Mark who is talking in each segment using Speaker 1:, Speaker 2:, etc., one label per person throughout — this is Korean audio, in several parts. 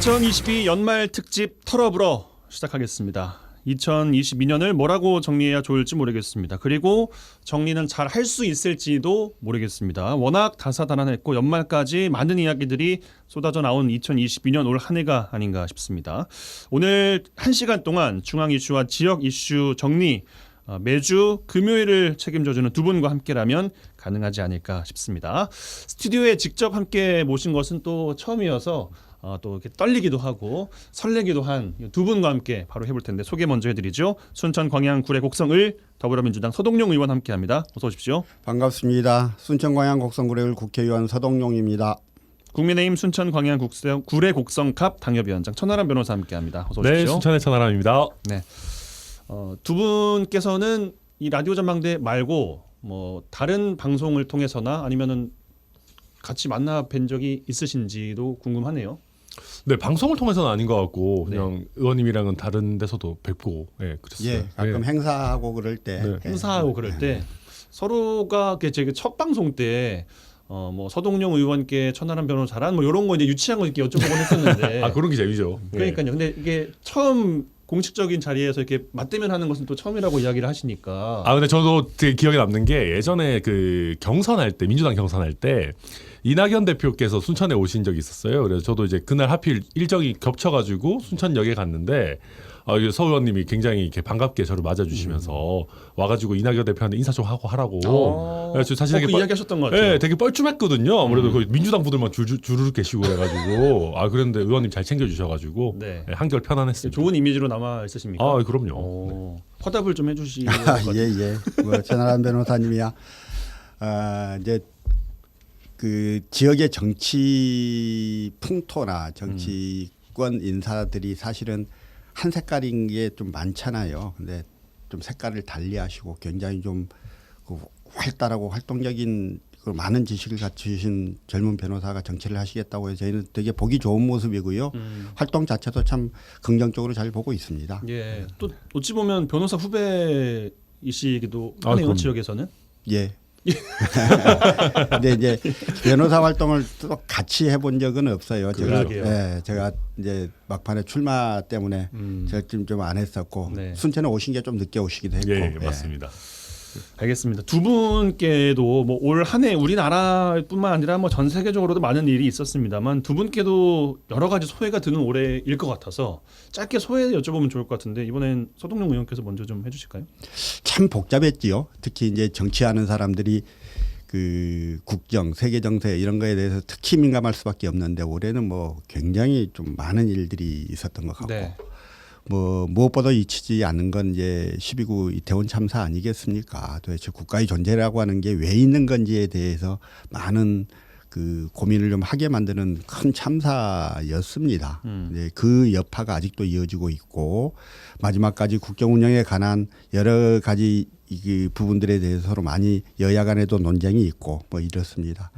Speaker 1: 2022 연말 특집 털어불어 시작하겠습니다. 2022년을 뭐라고 정리해야 좋을지 모르겠습니다. 그리고 정리는 잘 할 수 있을지도 모르겠습니다. 워낙 다사다난했고 연말까지 많은 이야기들이 쏟아져 나온 2022년 올 한 해가 아닌가 싶습니다. 오늘 1시간 동안 중앙 이슈와 지역 이슈 정리 매주 금요일을 책임져주는 두 분과 함께라면 가능하지 않을까 싶습니다. 스튜디오에 직접 함께 모신 것은 또 처음이어서 또 이렇게 떨리기도 하고 설레기도 한 두 분과 함께 바로 해볼 텐데 소개 먼저 해드리죠. 순천 광양 구례 곡성을 더불어민주당 서동용 의원 함께합니다. 어서 오십시오.
Speaker 2: 반갑습니다. 순천 광양 곡성 구례을 국회의원 서동용입니다.
Speaker 1: 국민의힘 순천 광양 구례 곡성갑 당협위원장 천하람 변호사 함께합니다. 어서 오십시오.
Speaker 3: 네, 순천의 천하람입니다.
Speaker 1: 네, 두 분께서는 이 라디오 전망대 말고 뭐 다른 방송을 통해서나 아니면은 같이 만나 뵌 적이 있으신지도 궁금하네요.
Speaker 3: 네, 방송을 통해서는 아닌 것 같고
Speaker 1: 네.
Speaker 3: 그냥 의원님이랑은 다른 데서도 뵙고 그랬어요.
Speaker 2: 예, 가끔
Speaker 3: 네.
Speaker 2: 행사하고 그럴 때
Speaker 3: 네.
Speaker 1: 행사하고 그럴 때 서로가 제 첫 방송 때 뭐 서동용 의원께 천하람 변호사란 뭐 이런 거 이제 유치한 거 이렇게 여쭤보곤 했었는데
Speaker 3: 그런 게 재미죠.
Speaker 1: 그러니까요. 근데 이게 처음 공식적인 자리에서 이렇게 맞대면 하는 것은 또 처음이라고 이야기를 하시니까.
Speaker 3: 근데 저도 되게 기억에 남는 게 예전에 그 경선할 때 민주당 경선할 때 이낙연 대표께서 순천에 오신 적이 있었어요. 그래서 저도 이제 그날 하필 일정이 겹쳐가지고 순천역에 갔는데 서 의원님이 굉장히 이렇게 반갑게 저를 맞아주시면서 와가지고 이낙연 대표한테 인사 좀 하고 하라고. 그래서 사실
Speaker 1: 그 이야기하셨던 것 같아요.
Speaker 3: 네, 되게 뻘쭘했거든요. 아무래도 거기 민주당 분들만 주르륵 계시고 그래가지고 그랬는데 의원님 잘 챙겨주셔가지고
Speaker 1: 네.
Speaker 3: 한결 편안했습니다.
Speaker 1: 좋은 이미지로 남아 있으십니까?
Speaker 3: 그럼요.
Speaker 1: 화답을 좀 해주시고.
Speaker 2: 예. 뭐 천하람 변호사님이야. 이제 그 지역의 정치 풍토나 정치권 인사들이 사실은 한 색깔인 게 좀 많잖아요. 근데 좀 색깔을 달리하시고 굉장히 좀 그 활달하고 활동적인 그 많은 지식을 갖추신 젊은 변호사가 정치를 하시겠다고 해서 저희는 되게 보기 좋은 모습이고요. 활동 자체도 참 긍정적으로 잘 보고 있습니다.
Speaker 1: 예. 또 어찌 보면 변호사 후배이시기도 하네요.
Speaker 3: 그럼요.
Speaker 1: 지역에서는.
Speaker 2: 예. 근데 이제 변호사 활동을 또 같이 해본 적은 없어요. 제가 이제 막판에 출마 때문에 제가 좀 안 했었고
Speaker 1: 네.
Speaker 2: 순천에 오신 게 좀 늦게 오시기도 했고.
Speaker 3: 예, 맞습니다.
Speaker 1: 알겠습니다. 두 분께도 뭐 올 한 해 우리나라뿐만 아니라 뭐 전 세계적으로도 많은 일이 있었습니다만 두 분께도 여러 가지 소회가 드는 올해일 것 같아서 짧게 소회 여쭤보면 좋을 것 같은데 이번엔 서동용 의원께서 먼저 좀 해주실까요?
Speaker 2: 참 복잡했지요. 특히 이제 정치하는 사람들이 그 국정, 세계 정세 이런 거에 대해서 특히 민감할 수밖에 없는데 올해는 뭐 굉장히 좀 많은 일들이 있었던 것 같고.
Speaker 1: 네.
Speaker 2: 뭐 무엇보다 잊히지 않는 건 이제 12구 이태원 참사 아니겠습니까? 도대체 국가의 존재라고 하는 게 왜 있는 건지에 대해서 많은 그 고민을 좀 하게 만드는 큰 참사였습니다. 이제 그 여파가 아직도 이어지고 있고 마지막까지 국정 운영에 관한 여러 가지 이 부분들에 대해서 서로 많이 여야 간에도 논쟁이 있고 뭐 이렇습니다.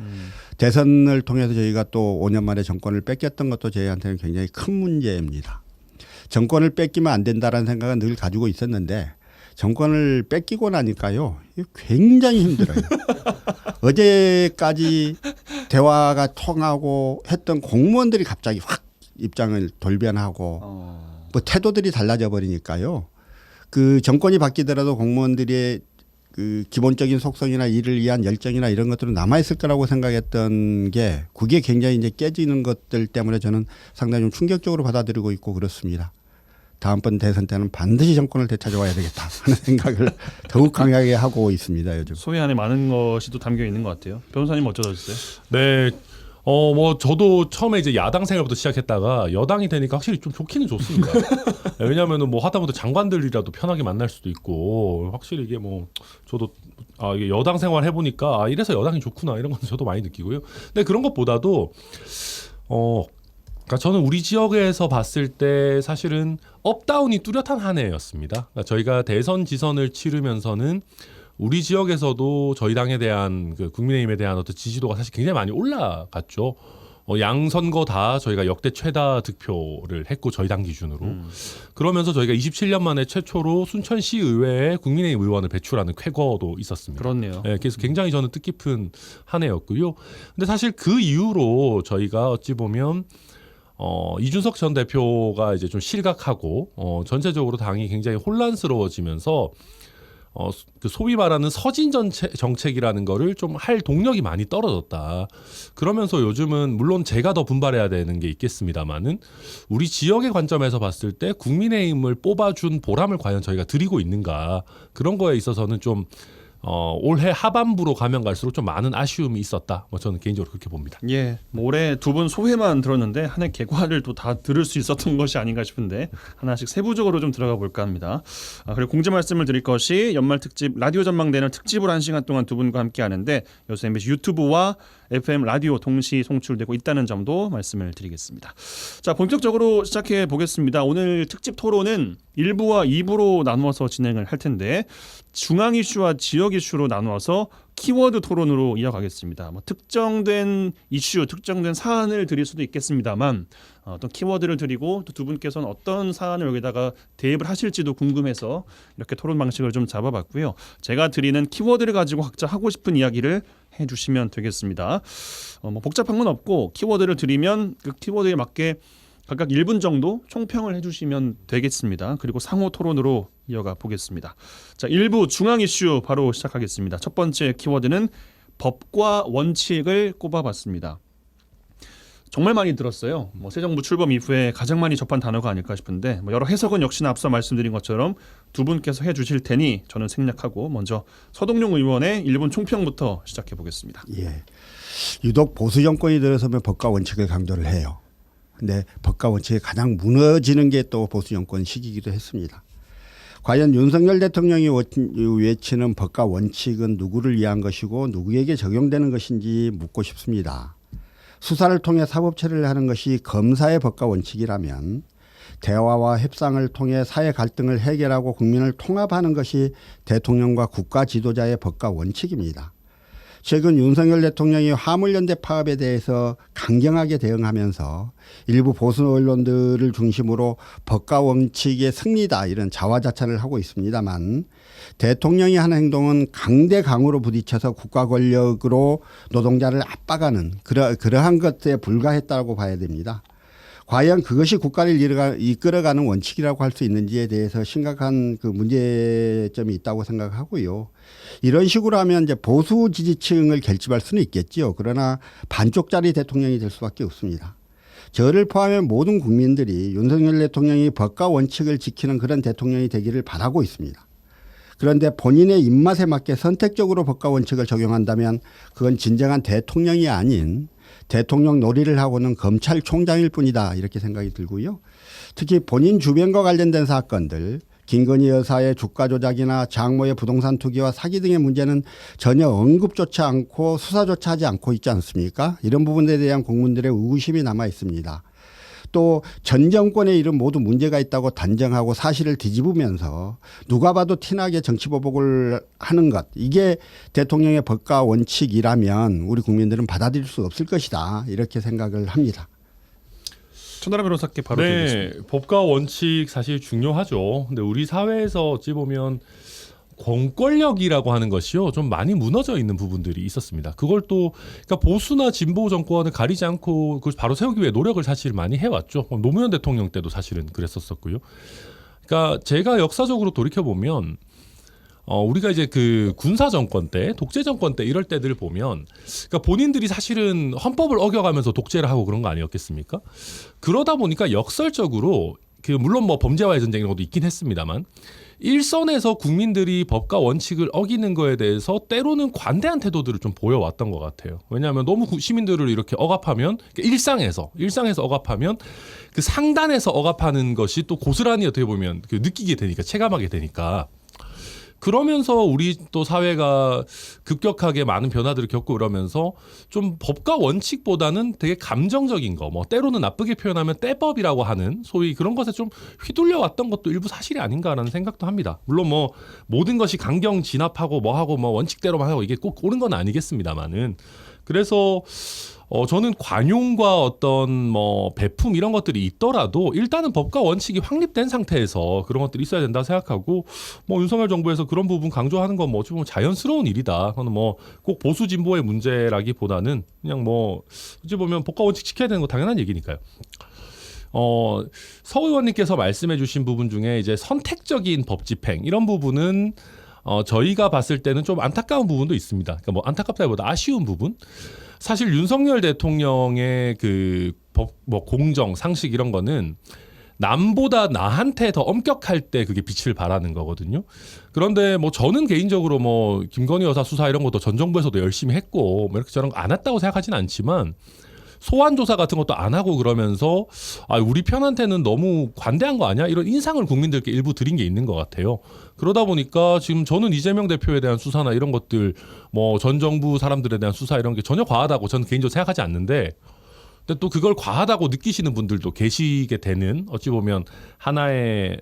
Speaker 2: 대선을 통해서 저희가 또 5년 만에 정권을 뺏겼던 것도 저희한테는 굉장히 큰 문제입니다. 정권을 뺏기면 안 된다라는 생각은 늘 가지고 있었는데 정권을 뺏기고 나니까요. 굉장히 힘들어요. 어제까지 대화가 통하고 했던 공무원들이 갑자기 확 입장을 돌변하고 뭐 태도들이 달라져 버리니까요. 그 정권이 바뀌더라도 공무원들의 그 기본적인 속성이나 일을 위한 열정이나 이런 것들은 남아있을 거라고 생각했던 게 그게 굉장히 이제 깨지는 것들 때문에 저는 상당히 좀 충격적으로 받아들이고 있고 그렇습니다. 다음번 대선 때는 반드시 정권을 되찾아와야 되겠다 하는 생각을 더욱 강하게 하고 있습니다. 요즘.
Speaker 1: 소회 안에 많은 것이 또 담겨 있는 것 같아요. 변호사님 어쩌셨어요?
Speaker 3: 네. 뭐 저도 처음에 이제 야당 생활부터 시작했다가 여당이 되니까 확실히 좀 좋기는 좋습니다. 왜냐하면은 뭐 하다못해 장관들이라도 편하게 만날 수도 있고 확실히 이게 뭐 저도 이게 여당 생활 해보니까 이래서 여당이 좋구나 이런 건 저도 많이 느끼고요. 근데 그런 것보다도 그러니까 저는 우리 지역에서 봤을 때 사실은 업다운이 뚜렷한 한 해였습니다. 그러니까 저희가 대선 지선을 치르면서는 우리 지역에서도 저희 당에 대한 그 국민의힘에 대한 어떤 지지도가 사실 굉장히 많이 올라갔죠. 양 선거 다 저희가 역대 최다 득표를 했고 저희 당 기준으로 그러면서 저희가 27년 만에 최초로 순천시 의회에 국민의힘 의원을 배출하는 쾌거도 있었습니다.
Speaker 1: 그렇네요.
Speaker 3: 네, 그래서 굉장히 저는 뜻깊은 한 해였고요. 근데 사실 그 이후로 저희가 어찌 보면 이준석 전 대표가 이제 좀 실각하고 전체적으로 당이 굉장히 혼란스러워지면서 그 소위 말하는 서진 정책이라는 거를 좀 할 동력이 많이 떨어졌다. 그러면서 요즘은 물론 제가 더 분발해야 되는 게 있겠습니다만은 우리 지역의 관점에서 봤을 때 국민의힘을 뽑아준 보람을 과연 저희가 드리고 있는가, 그런 거에 있어서는 좀 올해 하반부로 가면 갈수록 좀 많은 아쉬움이 있었다. 뭐 저는 개인적으로 그렇게 봅니다.
Speaker 1: 예, 올해 두 분 소회만 들었는데 한 해 개괄을 또 다 들을 수 있었던 것이 아닌가 싶은데 하나씩 세부적으로 좀 들어가 볼까 합니다. 그리고 공지 말씀을 드릴 것이 연말 특집 라디오 전망대는 특집으로 1시간 동안 두 분과 함께 하는데 요새 MBC 유튜브와 FM 라디오 동시 송출되고 있다는 점도 말씀을 드리겠습니다. 자, 본격적으로 시작해 보겠습니다. 오늘 특집 토론은 1부와 2부로 나누어서 진행을 할 텐데 중앙 이슈와 지역 이슈로 나누어서 키워드 토론으로 이어가겠습니다. 뭐 특정된 이슈, 특정된 사안을 드릴 수도 있겠습니다만 어떤 키워드를 드리고 또 두 분께서는 어떤 사안을 여기다가 대입을 하실지도 궁금해서 이렇게 토론 방식을 좀 잡아봤고요. 제가 드리는 키워드를 가지고 각자 하고 싶은 이야기를 해주시면 되겠습니다. 뭐 복잡한 건 없고 키워드를 드리면 그 키워드에 맞게 각각 1분 정도 총평을 해주시면 되겠습니다. 그리고 상호 토론으로 이어가 보겠습니다. 자, 1부 중앙 이슈 바로 시작하겠습니다. 첫 번째 키워드는 법과 원칙을 꼽아봤습니다. 정말 많이 들었어요. 뭐 새 정부 출범 이후에 가장 많이 접한 단어가 아닐까 싶은데 뭐 여러 해석은 역시나 앞서 말씀드린 것처럼 두 분께서 해주실 테니 저는 생략하고 먼저 서동룡 의원의 1분 총평부터 시작해 보겠습니다.
Speaker 2: 예. 유독 보수 정권이 들어서면 법과 원칙을 강조를 해요. 근데 법과 원칙이 가장 무너지는 게 또 보수 정권 시기이기도 했습니다. 과연 윤석열 대통령이 외치는 법과 원칙은 누구를 위한 것이고 누구에게 적용되는 것인지 묻고 싶습니다. 수사를 통해 사법 처리를 하는 것이 검사의 법과 원칙이라면 대화와 협상을 통해 사회 갈등을 해결하고 국민을 통합하는 것이 대통령과 국가 지도자의 법과 원칙입니다. 최근 윤석열 대통령이 화물연대 파업에 대해서 강경하게 대응하면서 일부 보수 언론들을 중심으로 법과 원칙의 승리다 이런 자화자찬을 하고 있습니다만 대통령이 하는 행동은 강대강으로 부딪혀서 국가 권력으로 노동자를 압박하는 그러한 것에 불과했다고 봐야 됩니다. 과연 그것이 국가를 이끌어가는 원칙이라고 할 수 있는지에 대해서 심각한 그 문제점이 있다고 생각하고요. 이런 식으로 하면 이제 보수 지지층을 결집할 수는 있겠지요. 그러나 반쪽짜리 대통령이 될 수밖에 없습니다. 저를 포함해 모든 국민들이 윤석열 대통령이 법과 원칙을 지키는 그런 대통령이 되기를 바라고 있습니다. 그런데 본인의 입맛에 맞게 선택적으로 법과 원칙을 적용한다면 그건 진정한 대통령이 아닌 대통령 놀이를 하고는 검찰총장일 뿐이다 이렇게 생각이 들고요. 특히 본인 주변과 관련된 사건들 김건희 여사의 주가 조작이나 장모의 부동산 투기와 사기 등의 문제는 전혀 언급조차 않고 수사조차 하지 않고 있지 않습니까? 이런 부분에 대한 국민들의 의구심이 남아 있습니다. 또 전 정권의 일은 모두 문제가 있다고 단정하고 사실을 뒤집으면서 누가 봐도 티나게 정치보복을 하는 것, 이게 대통령의 법과 원칙이라면 우리 국민들은 받아들일 수 없을 것이다 이렇게 생각을 합니다.
Speaker 1: 천하람 변호사께 바로 드리겠습니다.
Speaker 3: 법과 원칙 사실 중요하죠. 근데 우리 사회에서 어찌 보면 공권력이라고 하는 것이요 좀 많이 무너져 있는 부분들이 있었습니다. 그걸 또 그러니까 보수나 진보 정권을 가리지 않고 그걸 바로 세우기 위해 노력을 사실 많이 해왔죠. 노무현 대통령 때도 사실은 그랬었었고요. 그러니까 제가 역사적으로 돌이켜 보면 우리가 이제 그 군사 정권 때, 독재 정권 때 이럴 때들 보면 그러니까 본인들이 사실은 헌법을 어겨가면서 독재를 하고 그런 거 아니었겠습니까? 그러다 보니까 역설적으로 그 물론 뭐 범죄와의 전쟁 이런 것도 있긴 했습니다만 일선에서 국민들이 법과 원칙을 어기는 거에 대해서 때로는 관대한 태도들을 좀 보여왔던 것 같아요. 왜냐하면 너무 시민들을 이렇게 억압하면 일상에서 억압하면 그 상단에서 억압하는 것이 또 고스란히 어떻게 보면 그 느끼게 되니까 체감하게 되니까 그러면서 우리 또 사회가 급격하게 많은 변화들을 겪고 이러면서 좀 법과 원칙보다는 되게 감정적인 거, 뭐 때로는 나쁘게 표현하면 떼법이라고 하는 소위 그런 것에 좀 휘둘려 왔던 것도 일부 사실이 아닌가라는 생각도 합니다. 물론 뭐 모든 것이 강경 진압하고 뭐 하고 뭐 원칙대로만 하고 이게 꼭 옳은 건 아니겠습니다만은 그래서 저는 관용과 어떤 뭐 배품 이런 것들이 있더라도 일단은 법과 원칙이 확립된 상태에서 그런 것들이 있어야 된다 생각하고 뭐 윤석열 정부에서 그런 부분 강조하는 건 뭐 어찌 보면 자연스러운 일이다. 그건 뭐 꼭 보수 진보의 문제라기보다는 그냥 뭐 어찌 보면 법과 원칙 지켜야 되는 거 당연한 얘기니까요. 서 의원님께서 말씀해주신 부분 중에 이제 선택적인 법 집행 이런 부분은 저희가 봤을 때는 좀 안타까운 부분도 있습니다. 그러니까 뭐 안타깝다기보다 아쉬운 부분. 사실 윤석열 대통령의 그 법, 뭐 공정, 상식 이런 거는 남보다 나한테 더 엄격할 때 그게 빛을 발하는 거거든요. 그런데 뭐 저는 개인적으로 뭐 김건희 여사 수사 이런 것도 전 정부에서도 열심히 했고 뭐 이렇게 저런 거 안 했다고 생각하지는 않지만 소환 조사 같은 것도 안 하고 그러면서 우리 편한테는 너무 관대한 거 아니야? 이런 인상을 국민들께 일부 드린 게 있는 것 같아요. 그러다 보니까 지금 저는 이재명 대표에 대한 수사나 이런 것들 뭐 전 정부 사람들에 대한 수사 이런 게 전혀 과하다고 저는 개인적으로 생각하지 않는데 근데 또 그걸 과하다고 느끼시는 분들도 계시게 되는 어찌 보면 하나의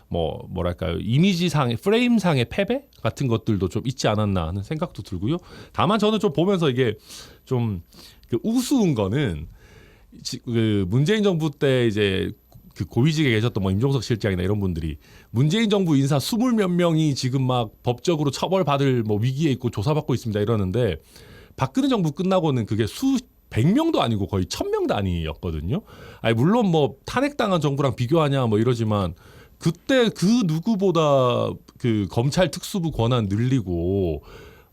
Speaker 3: 뭐랄까요 이미지상의 프레임상의 패배 같은 것들도 좀 있지 않았나 하는 생각도 들고요. 다만 저는 좀 보면서 이게 좀 그 우스운 거는 그 문재인 정부 때 이제 그 고위직에 계셨던 뭐 임종석 실장이나 이런 분들이 문재인 정부 인사 20몇 명이 지금 막 법적으로 처벌받을 뭐 위기에 있고 조사받고 있습니다 이러는데 박근혜 정부 끝나고는 그게 수 100명도 아니고 거의 1000명 단위였거든요. 물론 뭐 탄핵당한 정부랑 비교하냐 뭐 이러지만 그때 그 누구보다 그 검찰 특수부 권한 늘리고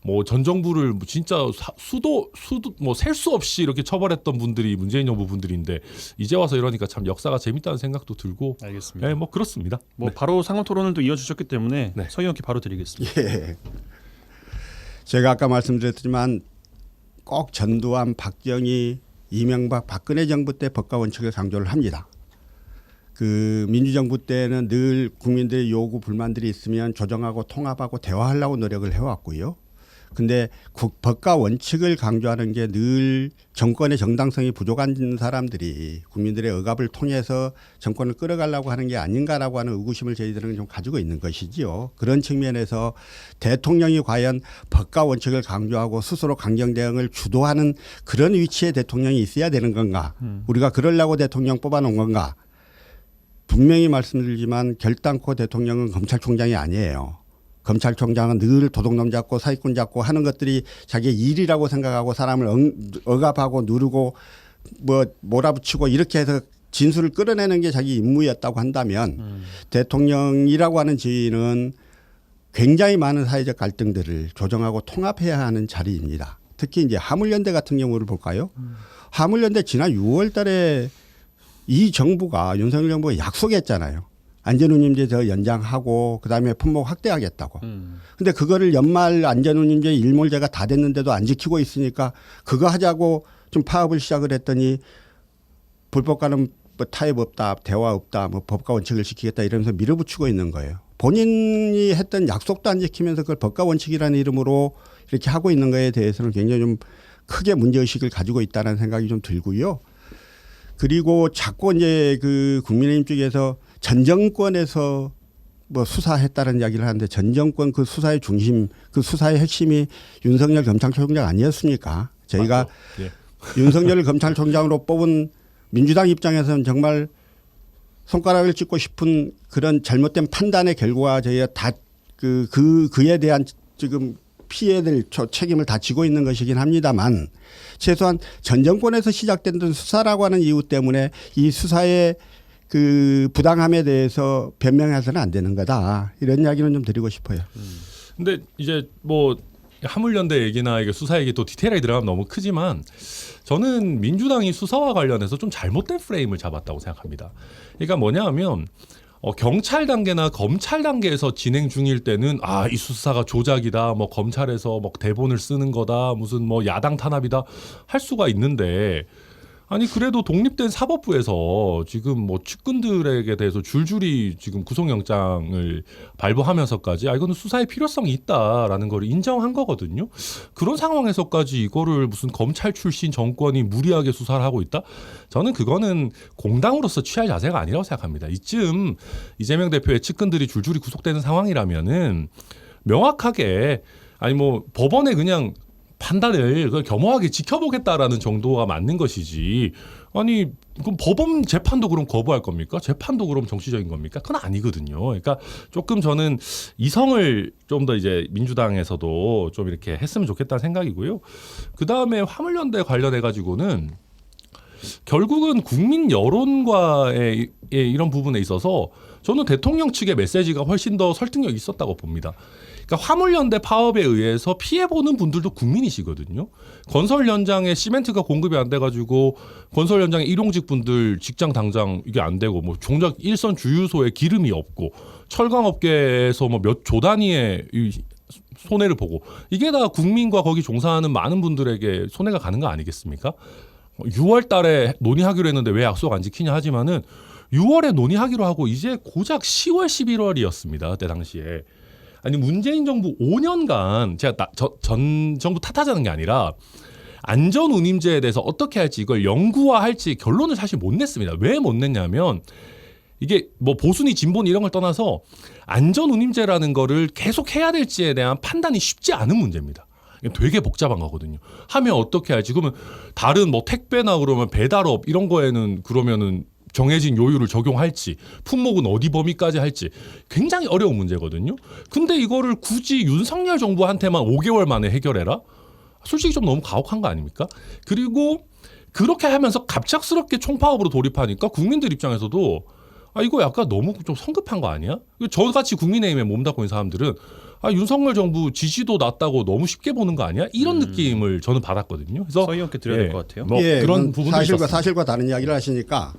Speaker 3: 뭐 전 정부를 진짜 수도 뭐 셀 수 없이 이렇게 처벌했던 분들이 문재인 정부 분들인데 이제 와서 이러니까 참 역사가 재밌다는 생각도 들고.
Speaker 1: 알겠습니다.
Speaker 3: 네, 뭐 그렇습니다.
Speaker 1: 뭐
Speaker 3: 네.
Speaker 1: 바로 상호 토론을 또 이어주셨기 때문에
Speaker 3: 네.
Speaker 1: 서 의원께 바로 드리겠습니다.
Speaker 2: 예. 제가 아까 말씀드렸지만 꼭 전두환, 박정희, 이명박, 박근혜 정부 때 법과 원칙을 강조를 합니다. 그 민주정부 때는 늘 국민들의 요구 불만들이 있으면 조정하고 통합하고 대화하려고 노력을 해왔고요. 근데 법과 원칙을 강조하는 게 늘 정권의 정당성이 부족한 사람들이 국민들의 억압을 통해서 정권을 끌어가려고 하는 게 아닌가라고 하는 의구심을 저희들은 좀 가지고 있는 것이지요. 그런 측면에서 대통령이 과연 법과 원칙을 강조하고 스스로 강경 대응을 주도하는 그런 위치에 대통령이 있어야 되는 건가? 우리가 그러려고 대통령 뽑아놓은 건가? 분명히 말씀드리지만 결단코 대통령은 검찰총장이 아니에요. 검찰총장은 늘 도둑놈 잡고 사기꾼 잡고 하는 것들이 자기의 일이라고 생각하고 사람을 억압하고 누르고 뭐 몰아붙이고 이렇게 해서 진술을 끌어내는 게 자기 임무였다고 한다면 대통령이라고 하는 지위는 굉장히 많은 사회적 갈등들을 조정하고 통합해야 하는 자리입니다. 특히 이제 화물연대 같은 경우를 볼까요? 화물연대 지난 6월 달에 이 정부가 윤석열 정부가 약속했잖아요. 안전운임제 더 연장하고 그다음에 품목 확대하겠다고. 근데 그거를 연말 안전운임제 일몰제가 다 됐는데도 안 지키고 있으니까 그거 하자고 좀 파업을 시작을 했더니 불법과는 뭐 타협 없다, 대화 없다, 뭐 법과 원칙을 지키겠다 이러면서 밀어붙이고 있는 거예요. 본인이 했던 약속도 안 지키면서 그걸 법과 원칙이라는 이름으로 이렇게 하고 있는 거에 대해서는 굉장히 좀 크게 문제의식을 가지고 있다는 생각이 좀 들고요. 그리고 자꾸 이제 그 국민의힘 쪽에서 전 정권에서 뭐 수사했다는 이야기를 하는데 전 정권 그 수사의 중심, 그 수사의 핵심이 윤석열 검찰총장 아니었습니까? 저희가
Speaker 3: 예.
Speaker 2: 윤석열 검찰총장으로 뽑은 민주당 입장에서는 정말 손가락을 찍고 싶은 그런 잘못된 판단의 결과가 저희가 다 그에 대한 지금 피해들 책임을 다 지고 있는 것이긴 합니다만 최소한 전 정권에서 시작된 수사라고 하는 이유 때문에 이 수사의 그 부당함에 대해서 변명해서는 안 되는 거다. 이런 이야기는 좀 드리고 싶어요.
Speaker 3: 근데 이제 뭐 화물연대 얘기나 이게 수사 얘기 또 디테일하게 들어가면 너무 크지만 저는 민주당이 수사와 관련해서 좀 잘못된 프레임을 잡았다고 생각합니다. 그러니까 뭐냐 하면 경찰 단계나 검찰 단계에서 진행 중일 때는 이 수사가 조작이다, 뭐 검찰에서 뭐 대본을 쓰는 거다, 무슨 뭐 야당 탄압이다 할 수가 있는데 아니 그래도 독립된 사법부에서 지금 뭐 측근들에게 대해서 줄줄이 지금 구속영장을 발부하면서까지 이거는 수사의 필요성이 있다라는 걸 인정한 거거든요. 그런 상황에서까지 이거를 무슨 검찰 출신 정권이 무리하게 수사를 하고 있다? 저는 그거는 공당으로서 취할 자세가 아니라고 생각합니다. 이쯤 이재명 대표의 측근들이 줄줄이 구속되는 상황이라면은 명확하게 아니 뭐 법원에 그냥 판단을 그걸 겸허하게 지켜보겠다라는 정도가 맞는 것이지. 아니 그럼 법원 재판도 그럼 거부할 겁니까? 재판도 그럼 정치적인 겁니까? 그건 아니거든요. 그러니까 조금 저는 이성을 좀 더 이제 민주당에서도 좀 이렇게 했으면 좋겠다는 생각이고요. 그 다음에 화물연대 관련해 가지고는 결국은 국민 여론과의 이런 부분에 있어서 저는 대통령 측의 메시지가 훨씬 더 설득력이 있었다고 봅니다. 그러니까 화물연대 파업에 의해서 피해보는 분들도 국민이시거든요. 건설 현장에 시멘트가 공급이 안 돼가지고 건설 현장에 일용직 분들 직장 당장 이게 안 되고 뭐 종작 일선 주유소에 기름이 없고 철강업계에서 뭐 몇 조 단위의 손해를 보고 이게 다 국민과 거기 종사하는 많은 분들에게 손해가 가는 거 아니겠습니까? 6월 달에 논의하기로 했는데 왜 약속 안 지키냐 하지만은 6월에 논의하기로 하고 이제 고작 10월, 11월이었습니다. 그때 당시에. 아니 문재인 정부 5년간 제가 전 정부 탓하자는 게 아니라 안전운임제에 대해서 어떻게 할지 이걸 연구화할지 결론을 사실 못 냈습니다. 왜 못 냈냐면 이게 뭐 보수니 진보니 이런 걸 떠나서 안전운임제라는 거를 계속 해야 될지에 대한 판단이 쉽지 않은 문제입니다. 되게 복잡한 거거든요. 하면 어떻게 할지 그러면 다른 뭐 택배나 그러면 배달업 이런 거에는 그러면은 정해진 요율을 적용할지 품목은 어디 범위까지 할지 굉장히 어려운 문제거든요. 근데 이거를 굳이 윤석열 정부한테만 5개월 만에 해결해라? 솔직히 좀 너무 가혹한 거 아닙니까? 그리고 그렇게 하면서 갑작스럽게 총파업으로 돌입하니까 국민들 입장에서도 이거 약간 너무 좀 성급한 거 아니야? 저같이 국민의힘에 몸담고 있는 사람들은 윤석열 정부 지지도 낮다고 너무 쉽게 보는 거 아니야? 이런 느낌을 저는 받았거든요. 그래서
Speaker 1: 서 의원께 드려야 될 것 같아요.
Speaker 3: 뭐 그런 부분도
Speaker 2: 사실과 다른 이야기를 하시니까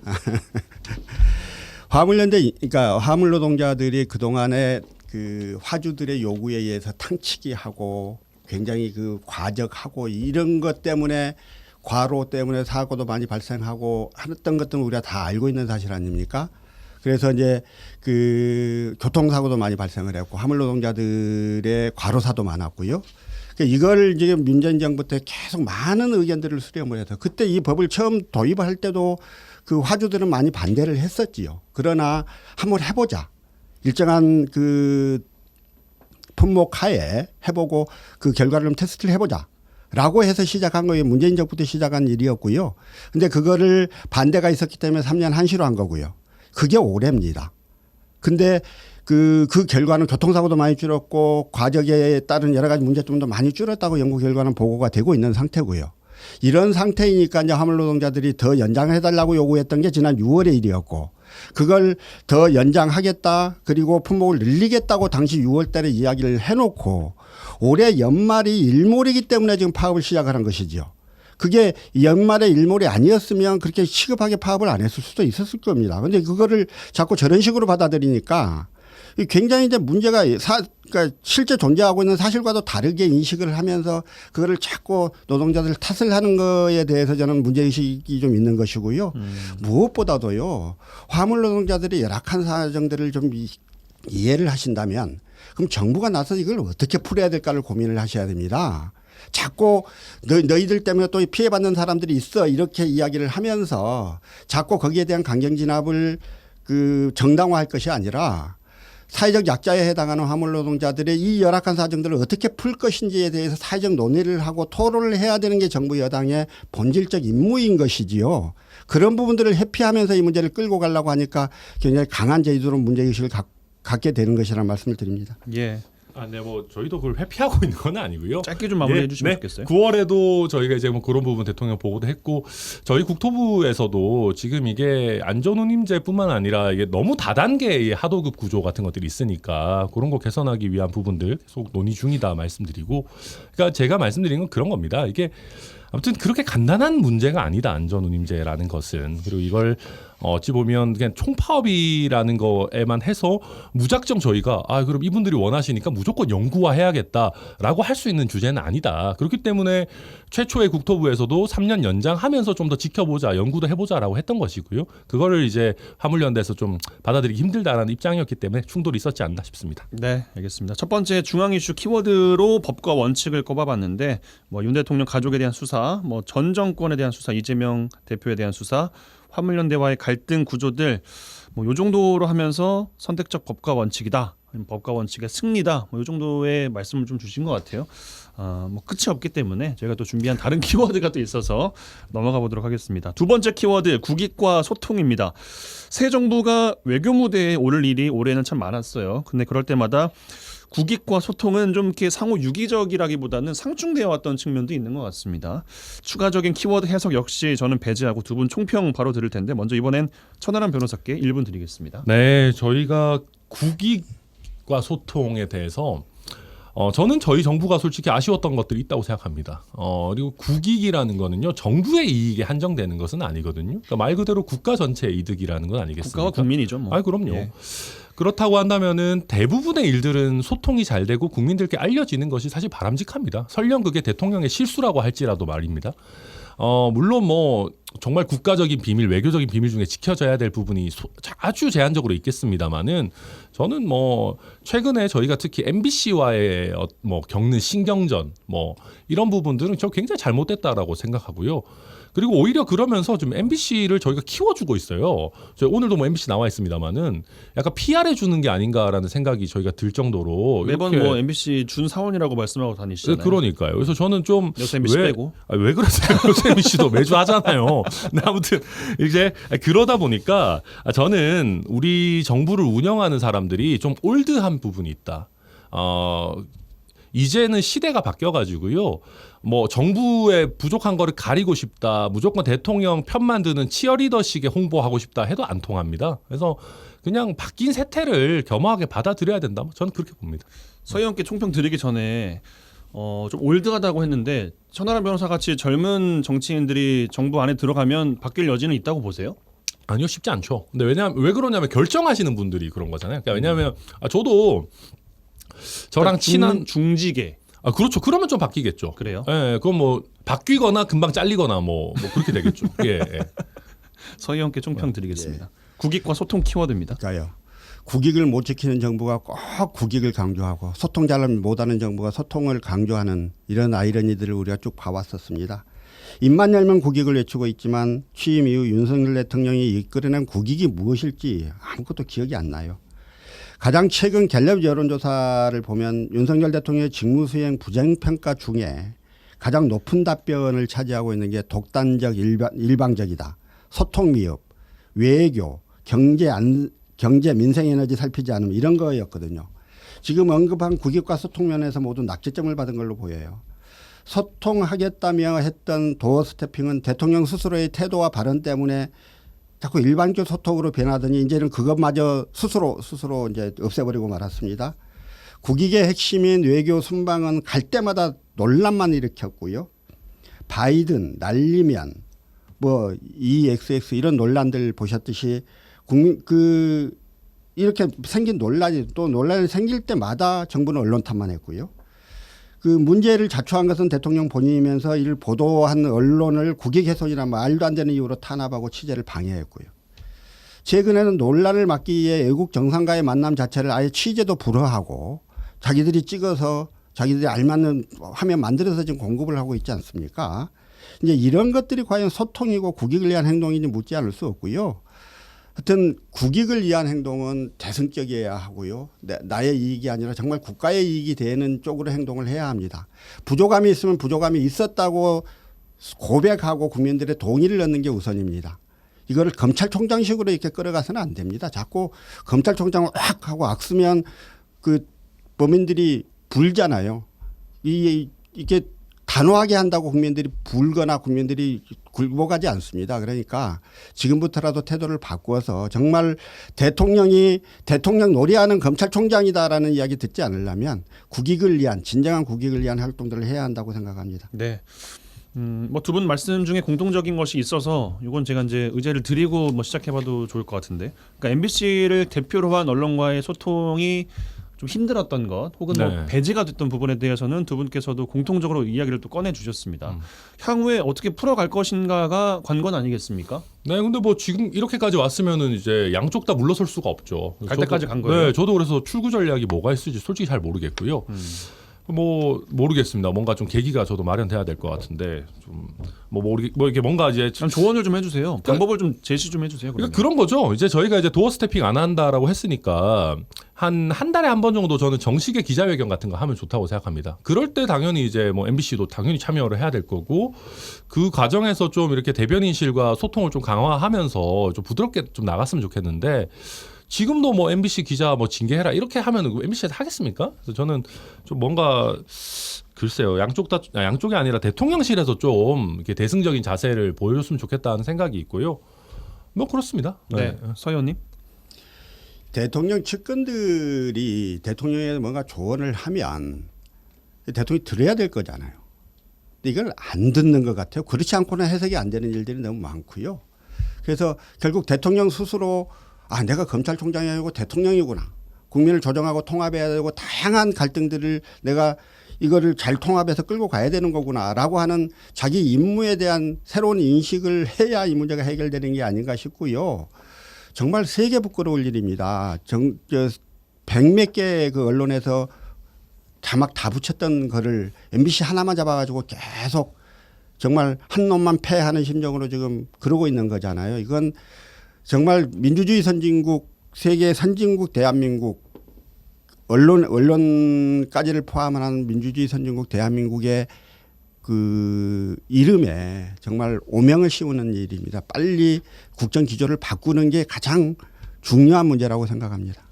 Speaker 2: 화물연대 그러니까 화물 노동자들이 그 동안에 그 화주들의 요구에 의해서 탕치기하고 굉장히 그 과적하고 이런 것 때문에 과로 때문에 사고도 많이 발생하고 했던 것들은 우리가 다 알고 있는 사실 아닙니까? 그래서 이제 그 교통사고도 많이 발생을 했고 화물 노동자들의 과로사도 많았고요. 그러니까 이걸 지금 문재인 정부 때 계속 많은 의견들을 수렴을 해서 그때 이 법을 처음 도입할 때도 그 화주들은 많이 반대를 했었지요. 그러나 한번 해보자. 일정한 그 품목 하에 해보고 그 결과를 좀 테스트를 해보자. 라고 해서 시작한 거예요. 문재인 정부 때 시작한 일이었고요. 근데 그거를 반대가 있었기 때문에 3년 한시로 한 거고요. 그게 올해입니다. 근데 그 결과는 교통사고도 많이 줄었고 과적에 따른 여러 가지 문제점도 많이 줄었다고 연구 결과는 보고가 되고 있는 상태고요. 이런 상태이니까 이제 화물 노동자들이 더 연장해 달라고 요구했던 게 지난 6월의 일이었고 그걸 더 연장하겠다 그리고 품목을 늘리겠다고 당시 6월 달에 이야기를 해놓고 올해 연말이 일몰이기 때문에 지금 파업을 시작하는 것이죠. 그게 연말에 일몰이 아니었으면 그렇게 시급하게 파업을 안 했을 수도 있었을 겁니다. 그런데 그거를 자꾸 저런 식으로 받아들이니까 굉장히 이제 문제가 그러니까 실제 존재하고 있는 사실과도 다르게 인식을 하면서 그거를 자꾸 노동자들 탓을 하는 거에 대해서 저는 문제의식이 좀 있는 것이고요. 무엇보다도요. 화물 노동자들의 열악한 사정들을 좀 이해를 하신다면 그럼 정부가 나서 이걸 어떻게 풀어야 될까를 고민을 하셔야 됩니다. 자꾸 너희들 때문에 또 피해받는 사람들이 있어 이렇게 이야기를 하면서 자꾸 거기에 대한 강경 진압을 그 정당화할 것이 아니라 사회적 약자에 해당하는 화물 노동자들의 이 열악한 사정들을 어떻게 풀 것인지에 대해서 사회적 논의를 하고 토론을 해야 되는 게 정부 여당의 본질적 임무인 것이지요. 그런 부분들을 회피하면서 이 문제를 끌고 가려고 하니까 굉장히 강한 제주도로 문제의식을 갖게 되는 것이라는 말씀을 드립니다.
Speaker 1: 예.
Speaker 3: 네, 뭐 저희도 그걸 회피하고 있는 건 아니고요.
Speaker 1: 짧게 좀 마무리해 주시면 좋겠어요. 9월에도
Speaker 3: 저희가 이제 뭐 그런 부분 대통령 보고도 했고 저희 국토부에서도 지금 이게 안전운임제뿐만 아니라 이게 너무 다단계의 하도급 구조 같은 것들이 있으니까 그런 거 개선하기 위한 부분들 계속 논의 중이다 말씀드리고 그러니까 제가 말씀드린 건 그런 겁니다. 이게 아무튼 그렇게 간단한 문제가 아니다 안전운임제라는 것은. 그리고 이걸 어찌 보면 그냥 총파업이라는 거에만 해서 무작정 저희가 그럼 이분들이 원하시니까 무조건 연구화해야겠다라고 할 수 있는 주제는 아니다. 그렇기 때문에 최초의 국토부에서도 3년 연장하면서 좀 더 지켜보자 연구도 해보자라고 했던 것이고요. 그거를 이제 화물연대에서 좀 받아들이기 힘들다라는 입장이었기 때문에 충돌이 있었지 않나 싶습니다.
Speaker 1: 네, 알겠습니다. 첫 번째 중앙 이슈 키워드로 법과 원칙을 꼽아봤는데 뭐 윤 대통령 가족에 대한 수사, 뭐 전 정권에 대한 수사, 이재명 대표에 대한 수사, 화물연대와의 갈등 구조들 뭐 요 정도로 하면서 선택적 법과 원칙이다. 법과 원칙의 승리다. 뭐 요 정도의 말씀을 좀 주신 것 같아요. 뭐 끝이 없기 때문에 저희가 또 준비한 다른 키워드가 또 있어서 넘어가 보도록 하겠습니다. 두 번째 키워드 국익과 소통입니다. 새 정부가 외교 무대에 오를 일이 올해는 참 많았어요. 근데 그럴 때마다 국익과 소통은 좀 이렇게 상호 유기적이라기보다는 상충되어 왔던 측면도 있는 것 같습니다. 추가적인 키워드 해석 역시 저는 배제하고 두 분 총평 바로 들을 텐데 먼저 이번엔 천하람 변호사께 1분 드리겠습니다.
Speaker 3: 네, 저희가 국익과 소통에 대해서 저는 저희 정부가 솔직히 아쉬웠던 것들이 있다고 생각합니다. 그리고 국익이라는 거는요, 정부의 이익에 한정되는 것은 아니거든요. 그러니까 말 그대로 국가 전체의 이득이라는 건 아니겠습니까?
Speaker 1: 국가와 국민이죠. 뭐.
Speaker 3: 아, 그럼요.
Speaker 1: 예.
Speaker 3: 그렇다고 한다면은 대부분의 일들은 소통이 잘 되고 국민들께 알려지는 것이 사실 바람직합니다. 설령 그게 대통령의 실수라고 할지라도 말입니다. 물론 뭐 정말 국가적인 비밀, 외교적인 비밀 중에 지켜져야 될 부분이 아주 제한적으로 있겠습니다만은 저는 뭐 최근에 저희가 특히 MBC와의 뭐 겪는 신경전 뭐 이런 부분들은 저 굉장히 잘못됐다라고 생각하고요. 그리고 오히려 그러면서 좀 MBC를 저희가 키워주고 있어요. 저희 오늘도 뭐 MBC 나와 있습니다만은 약간 PR해 주는 게 아닌가라는 생각이 저희가 들 정도로
Speaker 1: 매번
Speaker 3: 이렇게
Speaker 1: 뭐 MBC 준 사원이라고 말씀하고 다니시잖아요.
Speaker 3: 그러니까요. 그래서 저는 좀
Speaker 1: 요새 MBC 빼고.
Speaker 3: 왜 그러세요? 요새 MBC도 매주 하잖아요. 근데 아무튼 이제 그러다 보니까 저는 우리 정부를 운영하는 사람들이 좀 올드한 부분이 있다. 이제는 시대가 바뀌어가지고요. 뭐 정부의 부족한 거를 가리고 싶다. 무조건 대통령 편만 드는 치어리더식의 홍보하고 싶다 해도 안 통합니다. 그래서 그냥 바뀐 세태를 겸허하게 받아들여야 된다. 저는 그렇게 봅니다.
Speaker 1: 서 의원께 총평 드리기 전에 좀 올드하다고 했는데 천하람 변호사 같이 젊은 정치인들이 정부 안에 들어가면 바뀔 여지는 있다고 보세요?
Speaker 3: 아니요, 쉽지 않죠. 근데 왜 그러냐면 결정하시는 분들이 그런 거잖아요. 그러니까 왜냐하면 저도 저랑 친한
Speaker 1: 중지계.
Speaker 3: 그렇죠. 그러면 좀 바뀌겠죠.
Speaker 1: 그래요?
Speaker 3: 예, 그건 뭐 바뀌거나 금방 잘리거나 뭐 그렇게 되겠죠. 예.
Speaker 1: 서 의원께 총평 드리겠습니다. 국익과 소통 키워드입니다.
Speaker 2: 그러니까요. 국익을 못 지키는 정부가 꼭 국익을 강조하고 소통 잘 못하는 정부가 소통을 강조하는 이런 아이러니들을 우리가 쭉 봐왔었습니다. 입만 열면 국익을 외치고 있지만 취임 이후 윤석열 대통령이 이끌어낸 국익이 무엇일지 아무것도 기억이 안 나요. 가장 최근 갤럽 여론조사를 보면 윤석열 대통령의 직무수행 부정평가 중에 가장 높은 답변을 차지하고 있는 게 독단적 일방적이다. 소통 미흡, 외교, 경제 민생에너지 살피지 않음 이런 거였거든요. 지금 언급한 국익과 소통 면에서 모두 낙제점을 받은 걸로 보여요. 소통하겠다며 했던 도어 스태핑은 대통령 스스로의 태도와 발언 때문에 자꾸 일반적 소통으로 변하더니 이제는 그것마저 스스로 이제 없애버리고 말았습니다. 국익의 핵심인 외교 순방은 갈 때마다 논란만 일으켰고요. 바이든, 날리면 뭐 EXX 이런 논란들 보셨듯이 이렇게 생긴 논란이 또 논란이 생길 때마다 정부는 언론 탓만 했고요. 그 문제를 자초한 것은 대통령 본인이면서 이를 보도한 언론을 국익훼손이나 말도 안 되는 이유로 탄압하고 취재를 방해했고요. 최근에는 논란을 막기 위해 외국 정상과의 만남 자체를 아예 취재도 불허하고 자기들이 찍어서 자기들이 알맞는 화면 만들어서 지금 공급을 하고 있지 않습니까? 이제 이런 것들이 과연 소통이고 국익을 위한 행동인지 묻지 않을 수 없고요. 하여튼 국익을 위한 행동은 대승적이어야 하고요. 나의 이익이 아니라 정말 국가의 이익이 되는 쪽으로 행동을 해야 합니다. 부족함이 있으면 부족함이 있었다고 고백하고 국민들의 동의를 얻는 게 우선입니다. 이거를 검찰총장식으로 이렇게 끌어가서는 안 됩니다. 자꾸 검찰총장을 확 하고 악쓰면 그 범인들이 불잖아요. 이게 단호하게 한다고 국민들이 불거나 국민들이 굴복하지 않습니다. 그러니까 지금부터라도 태도를 바꾸어서 정말 대통령 놀이하는 검찰총장이다라는 이야기 듣지 않으려면 국익을 위한 진정한 국익을 위한 활동들을 해야 한다고 생각합니다.
Speaker 1: 네. 뭐 두 분 말씀 중에 공통적인 것이 있어서 이건 제가 이제 의제를 드리고 뭐 시작해봐도 좋을 것 같은데, 그러니까 MBC를 대표로 한 언론과의 소통이 좀 힘들었던 것 혹은 뭐
Speaker 3: 네.
Speaker 1: 배제가 됐던 부분에 대해서는 두 분께서도 공통적으로 이야기를 또 꺼내 주셨습니다. 향후에 어떻게 풀어갈 것인가가 관건 아니겠습니까?
Speaker 3: 네, 근데 뭐 지금 이렇게까지 왔으면은 이제 양쪽 다 물러설 수가 없죠.
Speaker 1: 갈 때까지 간 거예요?
Speaker 3: 네, 저도 그래서 출구 전략이 뭐가 있을지 솔직히 잘 모르겠고요. 뭐 모르겠습니다. 뭔가 좀 계기가 저도 마련돼야 될 것 같은데 좀 뭐 이렇게 뭔가 이제
Speaker 1: 참 조언을 좀 해주세요. 방법을 좀 제시 좀 해주세요.
Speaker 3: 그러니까 그런 거죠. 이제 저희가 이제 도어 스태핑 안 한다라고 했으니까 한 달에 한 번 정도 저는 정식의 기자회견 같은 거 하면 좋다고 생각합니다. 그럴 때 당연히 이제 뭐 MBC도 당연히 참여를 해야 될 거고 그 과정에서 좀 이렇게 대변인실과 소통을 좀 강화하면서 좀 부드럽게 좀 나갔으면 좋겠는데 지금도 뭐 MBC 기자 뭐 징계해라 이렇게 하면 MBC에서 하겠습니까? 그래서 저는 좀 뭔가 글쎄요, 양쪽이 아니라 대통령실에서 좀 이렇게 대승적인 자세를 보여줬으면 좋겠다는 생각이 있고요. 뭐 그렇습니다.
Speaker 1: 네, 서 의원님.
Speaker 2: 대통령 측근들이 대통령에 뭔가 조언을 하면 대통령이 들어야 될 거잖아요. 근데 이걸 안 듣는 것 같아요. 그렇지 않고는 해석이 안 되는 일들이 너무 많고요. 그래서 결국 대통령 스스로 내가 검찰총장이 아니고 대통령이구나. 국민을 조정하고 통합해야 되고 다양한 갈등들을 내가 이거를 잘 통합해서 끌고 가야 되는 거구나라고 하는 자기 임무에 대한 새로운 인식을 해야 이 문제가 해결되는 게 아닌가 싶고요. 정말 세계 부끄러울 일입니다. 백몇 개 그 언론에서 자막 다 붙였던 거를 MBC 하나만 잡아가지고 계속 정말 한 놈만 패하는 심정으로 지금 그러고 있는 거잖아요. 이건 정말 민주주의 선진국, 세계 선진국 대한민국 언론까지를 포함한 민주주의 선진국 대한민국의 그 이름에 정말 오명을 씌우는 일입니다. 빨리 국정 기조를 바꾸는 게 가장 중요한 문제라고 생각합니다.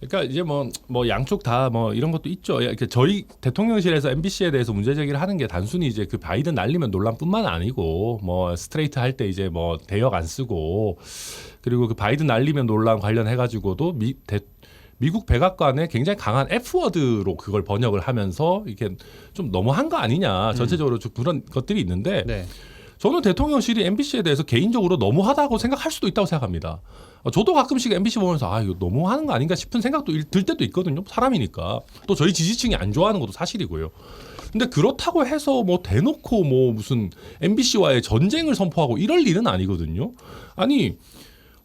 Speaker 3: 그러니까 이제 뭐 양쪽 다 뭐 이런 것도 있죠. 저희 대통령실에서 MBC에 대해서 문제 제기를 하는 게 단순히 이제 그 바이든 날리면 논란뿐만 아니고 뭐 스트레이트 할 때 이제 뭐 대역 안 쓰고 그리고 그 바이든 날리면 논란 관련해 가지고도 미국 백악관에 굉장히 강한 F워드로 그걸 번역을 하면서 이게 좀 너무한 거 아니냐 전체적으로 좀 그런 것들이 있는데
Speaker 1: 네.
Speaker 3: 저는 대통령실이 MBC에 대해서 개인적으로 너무하다고 생각할 수도 있다고 생각합니다. 저도 가끔씩 MBC 보면서 이거 너무하는 거 아닌가 싶은 생각도 들 때도 있거든요. 사람이니까. 또 저희 지지층이 안 좋아하는 것도 사실이고요. 근데 그렇다고 해서 뭐 대놓고 뭐 무슨 MBC와의 전쟁을 선포하고 이럴 일은 아니거든요. 아니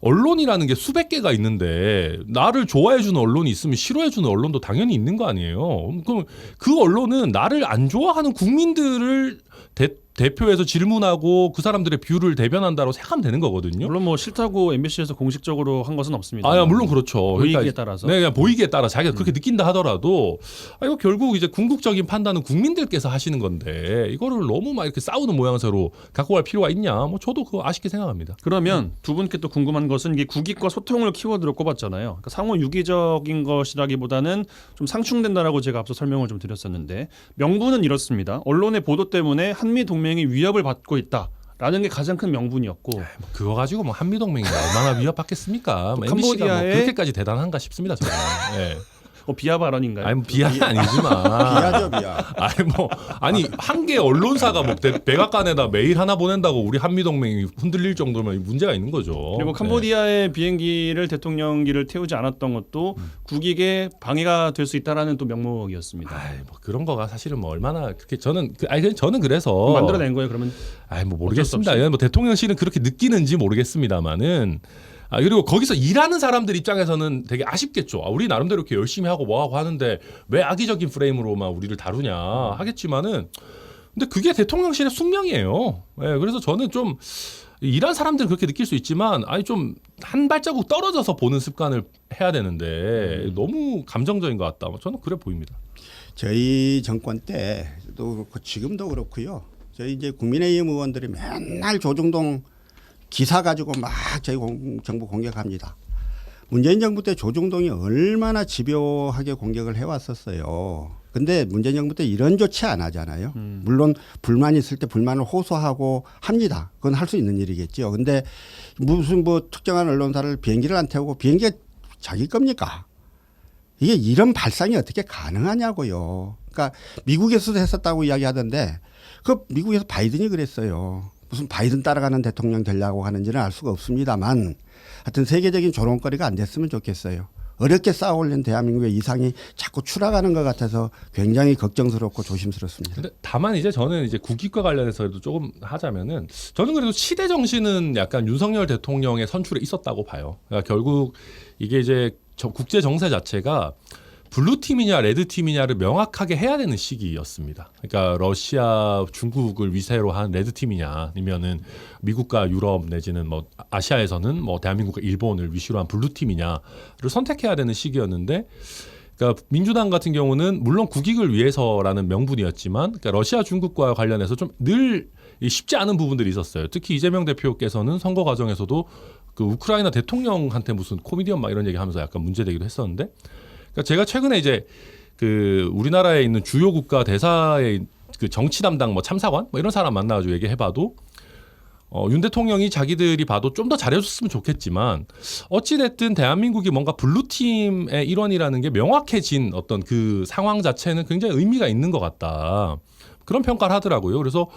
Speaker 3: 언론이라는 게 수백 개가 있는데 나를 좋아해주는 언론이 있으면 싫어해주는 언론도 당연히 있는 거 아니에요. 그럼 그 언론은 나를 안 좋아하는 국민들을 대표해서 질문하고 그 사람들의 뷰를 대변한다고 생각하면 되는 거거든요.
Speaker 1: 물론 뭐 싫다고 MBC에서 공식적으로 한 것은 없습니다.
Speaker 3: 물론 그렇죠.
Speaker 1: 보이기에 따라서.
Speaker 3: 네, 그냥 보이기에 따라 자기가 그렇게 느낀다 하더라도 이거 결국 이제 궁극적인 판단은 국민들께서 하시는 건데 이거를 너무 막 이렇게 싸우는 모양새로 갖고 갈 필요가 있냐? 뭐 저도 그거 아쉽게 생각합니다.
Speaker 1: 그러면 두 분께 또 궁금한 것은 이게 국익과 소통을 키워드로 꼽았잖아요. 그러니까 상호 유기적인 것이라기보다는 좀 상충된다라고 제가 앞서 설명을 좀 드렸었는데 명분은 이렇습니다. 언론의 보도 때문에 한미 동맹이 위협을 받고 있다라는 게 가장 큰 명분이었고
Speaker 3: 그거 가지고 뭐 한미 동맹이 얼마나 위협받겠습니까? 뭐 MBC가
Speaker 1: 캄보디아의
Speaker 3: 뭐 그렇게까지 대단한가 싶습니다. 저는. 네.
Speaker 1: 비하 발언인가요?
Speaker 3: 아니 뭐 비하는 아니지만
Speaker 2: 비하죠, 비하.
Speaker 3: 아니 한 개 언론사가 뭐 백악관에다 메일 하나 보낸다고 우리 한미 동맹이 흔들릴 정도면 문제가 있는 거죠.
Speaker 1: 그리고 캄보디아의 비행기를 대통령기를 태우지 않았던 것도 국익에 방해가 될 수 있다라는 또 명목이었습니다.
Speaker 3: 뭐 그런 거가 사실은 뭐 얼마나 그렇게 저는 그래서
Speaker 1: 만들어낸 거예요. 그러면
Speaker 3: 뭐 모르겠습니다. 뭐 대통령실은 그렇게 느끼는지 모르겠습니다만은. 그리고 거기서 일하는 사람들 입장에서는 되게 아쉽겠죠. 우리 나름대로 이렇게 열심히 하고 뭐하고 하는데 왜 악의적인 프레임으로만 우리를 다루냐 하겠지만은 근데 그게 대통령실의 숙명이에요. 네, 그래서 저는 좀 일한 사람들은 그렇게 느낄 수 있지만 좀 한 발자국 떨어져서 보는 습관을 해야 되는데 너무 감정적인 것 같다. 저는 그래 보입니다.
Speaker 2: 저희 정권 때도 그렇고 지금도 그렇고요. 저희 이제 국민의힘 의원들이 맨날 조중동 기사 가지고 막 저희 정부 공격합니다. 문재인 정부 때 조중동이 얼마나 집요하게 공격을 해왔었어요. 근데 문재인 정부 때 이런 조치 안 하잖아요. 물론 불만이 있을 때 불만을 호소하고 합니다. 그건 할 수 있는 일이겠죠. 근데 무슨 뭐 특정한 언론사를 비행기를 안 태우고 비행기가 자기 겁니까? 이게 이런 발상이 어떻게 가능하냐고요. 그러니까 미국에서도 했었다고 이야기하던데 그 미국에서 바이든이 그랬어요. 무슨 바이든 따라가는 대통령 되려고 하는지는 알 수가 없습니다만 하여튼 세계적인 조롱거리가 안 됐으면 좋겠어요. 어렵게 쌓아올린 대한민국의 이상이 자꾸 추락하는 것 같아서 굉장히 걱정스럽고 조심스럽습니다.
Speaker 3: 근데 다만 이제 저는 이제 국익과 관련해서도 조금 하자면은 저는 그래도 시대 정신은 약간 윤석열 대통령의 선출에 있었다고 봐요. 그러니까 결국 이게 이제 국제 정세 자체가 블루 팀이냐 레드 팀이냐를 명확하게 해야 되는 시기였습니다. 그러니까 러시아, 중국을 위세로 한 레드 팀이냐, 아니면은 미국과 유럽 내지는 뭐 아시아에서는 뭐 대한민국과 일본을 위시로 한 블루 팀이냐를 선택해야 되는 시기였는데, 그러니까 민주당 같은 경우는 물론 국익을 위해서라는 명분이었지만, 그러니까 러시아, 중국과 관련해서 좀 늘 쉽지 않은 부분들이 있었어요. 특히 이재명 대표께서는 선거 과정에서도 그 우크라이나 대통령한테 무슨 코미디언 막 이런 얘기하면서 약간 문제되기도 했었는데, 그러니까 제가 최근에 이제 그 우리나라에 있는 주요 국가 대사의 그 정치 담당 뭐 참사관 뭐 이런 사람 만나가지고 얘기해봐도 윤 대통령이 자기들이 봐도 좀 더 잘해줬으면 좋겠지만 어찌 됐든 대한민국이 뭔가 블루팀의 일원이라는 게 명확해진 어떤 그 상황 자체는 굉장히 의미가 있는 것 같다. 그런 평가를 하더라고요. 그래서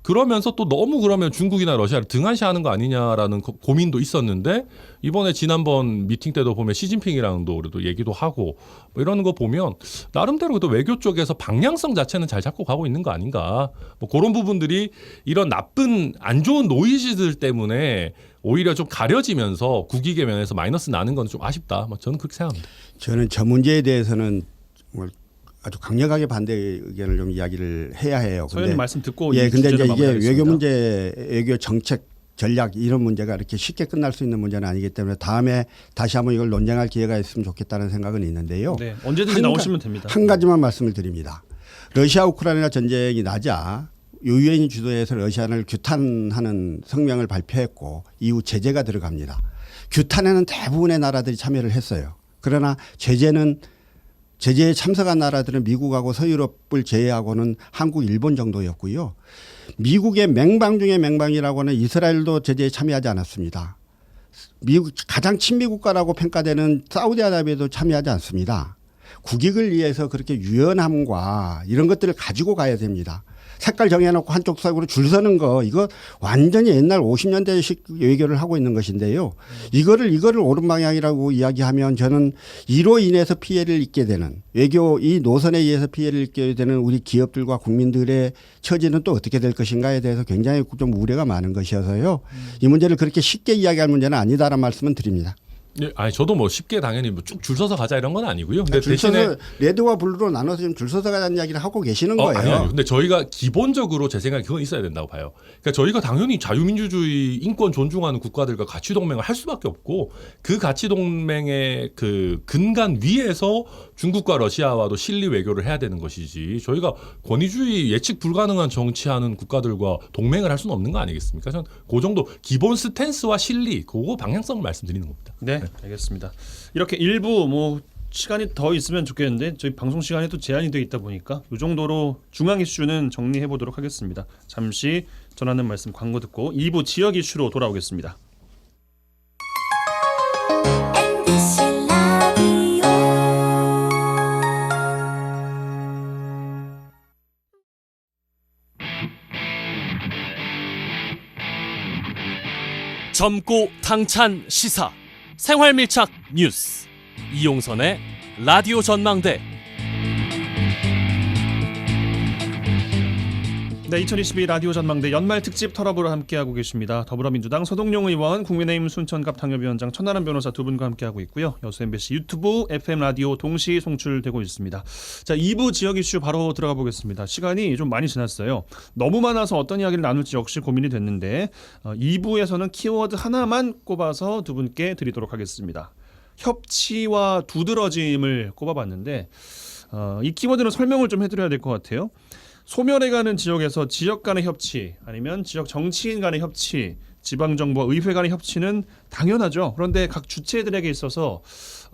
Speaker 3: 그러면서 또 너무 그러면 중국이나 러시아를 등한시하는 거 아니냐라는 고민도 있었는데, 이번에 지난번 미팅 때도 보면 시진핑이랑도 그래도 얘기도 하고 뭐 이러는 거 보면 나름대로 또 외교 쪽에서 방향성 자체는 잘 잡고 가고 있는 거 아닌가. 뭐 그런 부분들이 이런 나쁜 안 좋은 노이즈들 때문에 오히려 좀 가려지면서 국익의 면에서 마이너스 나는 건 좀 아쉽다. 뭐 저는 그렇게 생각합니다.
Speaker 2: 저는 저 문제에 대해서는 뭐 아주 강력하게 반대 의견을 좀 이야기를 해야 해요.
Speaker 1: 서현님 말씀 듣고
Speaker 2: 예,
Speaker 1: 이
Speaker 2: 근데 이제
Speaker 1: 주제를
Speaker 2: 이게
Speaker 1: 마무리하겠습니다.
Speaker 2: 외교 문제, 외교 정책, 전략 이런 문제가 이렇게 쉽게 끝날 수 있는 문제는 아니기 때문에 다음에 다시 한번 이걸 논쟁할 기회가 있으면 좋겠다는 생각은 있는데요.
Speaker 1: 네, 언제든지 나오시면 됩니다.
Speaker 2: 한 가지만 말씀을 드립니다. 러시아 우크라이나 전쟁이 나자 유엔이 주도해서 러시아를 규탄하는 성명을 발표했고 이후 제재가 들어갑니다. 규탄에는 대부분의 나라들이 참여를 했어요. 그러나 제재에 참석한 나라들은 미국하고 서유럽을 제외하고는 한국, 일본 정도였고요. 미국의 맹방 중에 맹방이라고는 이스라엘도 제재에 참여하지 않았습니다. 미국 가장 친미 국가라고 평가되는 사우디아라비아도 참여하지 않습니다. 국익을 위해서 그렇게 유연함과 이런 것들을 가지고 가야 됩니다. 색깔 정해놓고 한쪽 색으로 줄 서는 거 이거 완전히 옛날 50년대식 외교를 하고 있는 것인데요. 이거를 옳은 방향이라고 이야기하면 저는 이로 인해서 피해를 입게 되는 외교 이 노선에 의해서 피해를 입게 되는 우리 기업들과 국민들의 처지는 또 어떻게 될 것인가에 대해서 굉장히 좀 우려가 많은 것이어서요. 이 문제를 그렇게 쉽게 이야기할 문제는 아니다라는 말씀은 드립니다.
Speaker 3: 예, 아니 저도 뭐 쉽게 당연히 뭐 쭉 줄 서서 가자 이런 건 아니고요. 근데
Speaker 2: 줄
Speaker 3: 대신에
Speaker 2: 서서 레드와 블루로 나눠서 좀 줄 서서 가자는 이야기를 하고 계시는 거예요.
Speaker 3: 아니요. 근데 저희가 기본적으로 제 생각에 그건 있어야 된다고 봐요. 그러니까 저희가 당연히 자유민주주의 인권 존중하는 국가들과 가치 동맹을 할 수밖에 없고 그 가치 동맹의 그 근간 위에서 중국과 러시아와도 실리 외교를 해야 되는 것이지 저희가 권위주의 예측 불가능한 정치하는 국가들과 동맹을 할 수는 없는 거 아니겠습니까? 저는 그 정도 기본 스탠스와 실리 그거 방향성을 말씀드리는 겁니다.
Speaker 1: 네, 알겠습니다. 이렇게 일부 뭐 시간이 더 있으면 좋겠는데 저희 방송 시간이 또 제한이 되어 있다 보니까 이 정도로 중앙 이슈는 정리해 보도록 하겠습니다. 잠시 전하는 말씀 광고 듣고 2부 지역 이슈로 돌아오겠습니다.
Speaker 4: MBC 라디오
Speaker 5: 젊고 당찬 시사 생활밀착 뉴스 이용선의 라디오 전망대.
Speaker 1: 네, 2022 라디오 전망대 연말 특집 털어보러 함께하고 계십니다. 더불어민주당 서동용 의원, 국민의힘 순천갑 당협위원장 천하람 변호사 두 분과 함께하고 있고요. 여수 MBC 유튜브, FM 라디오 동시 송출되고 있습니다. 자, 2부 지역 이슈 바로 들어가 보겠습니다. 시간이 좀 많이 지났어요. 너무 많아서 어떤 이야기를 나눌지 역시 고민이 됐는데 2부에서는 키워드 하나만 꼽아서 두 분께 드리도록 하겠습니다. 협치와 두드러짐을 꼽아봤는데 이 키워드는 설명을 좀 해드려야 될 것 같아요. 소멸해가는 지역에서 지역 간의 협치 아니면 지역 정치인 간의 협치, 지방정부와 의회 간의 협치는 당연하죠. 그런데 각 주체들에게 있어서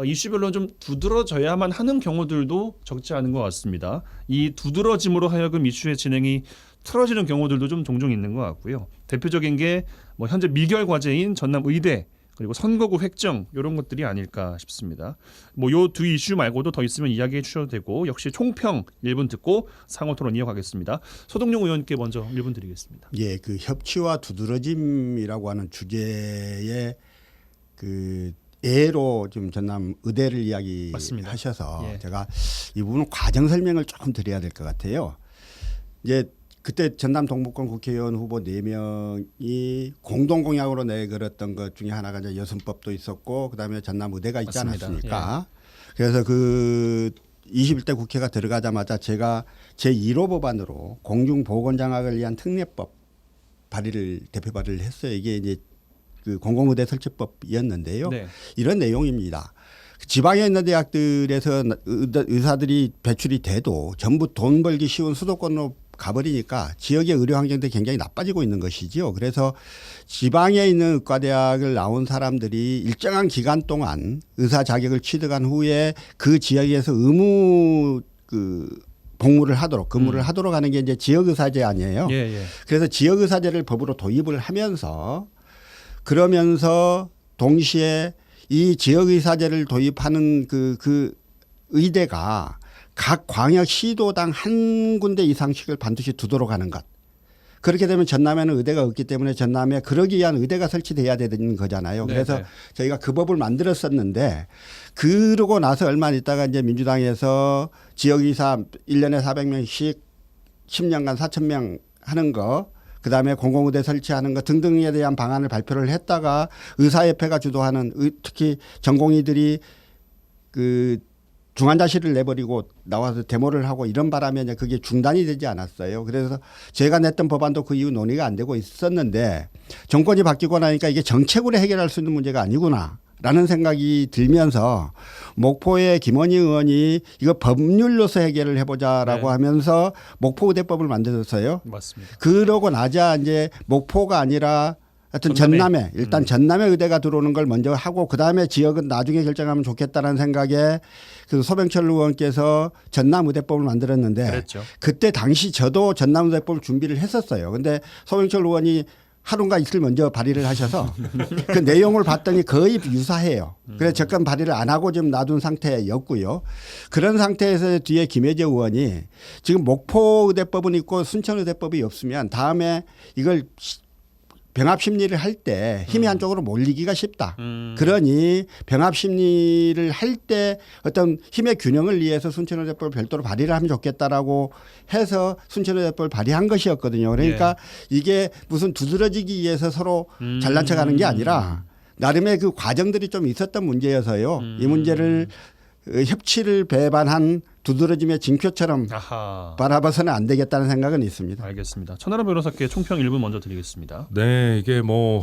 Speaker 1: 이슈별로 좀 두드러져야만 하는 경우들도 적지 않은 것 같습니다. 이 두드러짐으로 하여금 이슈의 진행이 틀어지는 경우들도 좀 종종 있는 것 같고요. 대표적인 게 뭐 현재 미결 과제인 전남 의대 그리고 선거구 획정 이런 것들이 아닐까 싶습니다. 뭐 요 두 이슈 말고도 더 있으면 이야기해 주셔도 되고 역시 총평 1분 듣고 상호 토론 이어가겠습니다. 서동용 의원께 먼저 1분 드리겠습니다.
Speaker 2: 예, 그 협치와 두드러짐이라고 하는 주제의 그 예로 좀 전남 의대를 이야기하셔서
Speaker 1: 예.
Speaker 2: 제가 이 부분 과정 설명을 조금 드려야 될 것 같아요. 이제 그때 전남 동북권 국회의원 후보 4명이 공동 공약으로 내걸었던 것 중에 하나가 이제 여순법도 있었고 그다음에 전남 의대가 있지
Speaker 1: 맞습니다.
Speaker 2: 않았습니까? 그래서 그 21대 국회가 들어가자마자 제가 제1호 법안으로 공중보건장학을 위한 특례법 대표 발의를 했어요. 이게 이제 그 공공의대 설치법이었는데요.
Speaker 1: 네.
Speaker 2: 이런 내용입니다. 지방에 있는 대학들에서 의사들이 배출이 돼도 전부 돈 벌기 쉬운 수도권으로 가버리니까 지역의 의료 환경도 굉장히 나빠지고 있는 것이지요. 그래서 지방에 있는 의과대학을 나온 사람들이 일정한 기간 동안 의사 자격을 취득한 후에 그 지역에서 의무 복무를 하도록 근무를 하도록 하는 게 이제 지역의사제 아니에요.
Speaker 1: 예, 예.
Speaker 2: 그래서 지역의사제를 법으로 도입을 하면서 그러면서 동시에 이 지역의사제를 도입하는 그 의대가 각 광역시도당 한 군데 이상씩을 반드시 두도록 하는 것. 그렇게 되면 전남에는 의대가 없기 때문에 전남에 그러기 위한 의대가 설치돼야 되는 거잖아요. 그래서
Speaker 1: 네.
Speaker 2: 저희가 그 법을 만들었었는데 그러고 나서 얼마 있다가 이제 민주당에서 지역의사 1년에 400명씩 10년간 4,000명 하는 거 그다음에 공공의대 설치하는 것 등등에 대한 방안을 발표를 했다가 의사협회가 주도하는 특히 전공의들이 그 중환자실을 내버리고 나와서 데모를 하고 이런 바람에 이제 그게 중단이 되지 않았어요. 그래서 제가 냈던 법안도 그 이후 논의가 안 되고 있었는데 정권이 바뀌고 나니까 이게 정책으로 해결할 수 있는 문제가 아니구나. 라는 생각이 들면서 목포의 김원희 의원이 이거 법률로서 해결을 해보자라고
Speaker 1: 네.
Speaker 2: 하면서 목포의대법을 만들었어요.
Speaker 1: 맞습니다.
Speaker 2: 그러고 나자 이제 목포가 아니라 하여튼 전남에 일단 전남에 의대가 들어오는 걸 먼저 하고 그다음에 지역은 나중에 결정하면 좋겠다는 생각에 그 소병철 의원께서 전남의대법을 만들었는데
Speaker 1: 그랬죠.
Speaker 2: 그때 당시 저도 전남의대법을 준비를 했었어요. 근데 소병철 의원이 하루인가 이틀 먼저 발의를 하셔서 그 내용을 봤더니 거의 유사해요. 그래서 저건 발의를 안 하고 좀 놔둔 상태였고요. 그런 상태에서 뒤에 김혜재 의원이 지금 목포의대법은 있고 순천의대법이 없으면 다음에 이걸 병합 심리를 할 때 힘이 한쪽으로 몰리기가 쉽다. 그러니 병합 심리를 할 때 어떤 힘의 균형을 위해서 순천의대법을 별도로 발의를 하면 좋겠다라고 해서 순천의대법을 발의한 것이었거든요. 그러니까 이게 무슨 두드러지기 위해서 서로 잘난 척하는 게 아니라 나름의 그 과정들이 좀 있었던 문제여서요. 이 문제를 협치를 배반한 두드러짐의 징표처럼
Speaker 1: 아하.
Speaker 2: 바라봐서는 안 되겠다는 생각은 있습니다.
Speaker 1: 알겠습니다. 천하람 변호사께 총평 1분 먼저 드리겠습니다.
Speaker 3: 네, 이게 뭐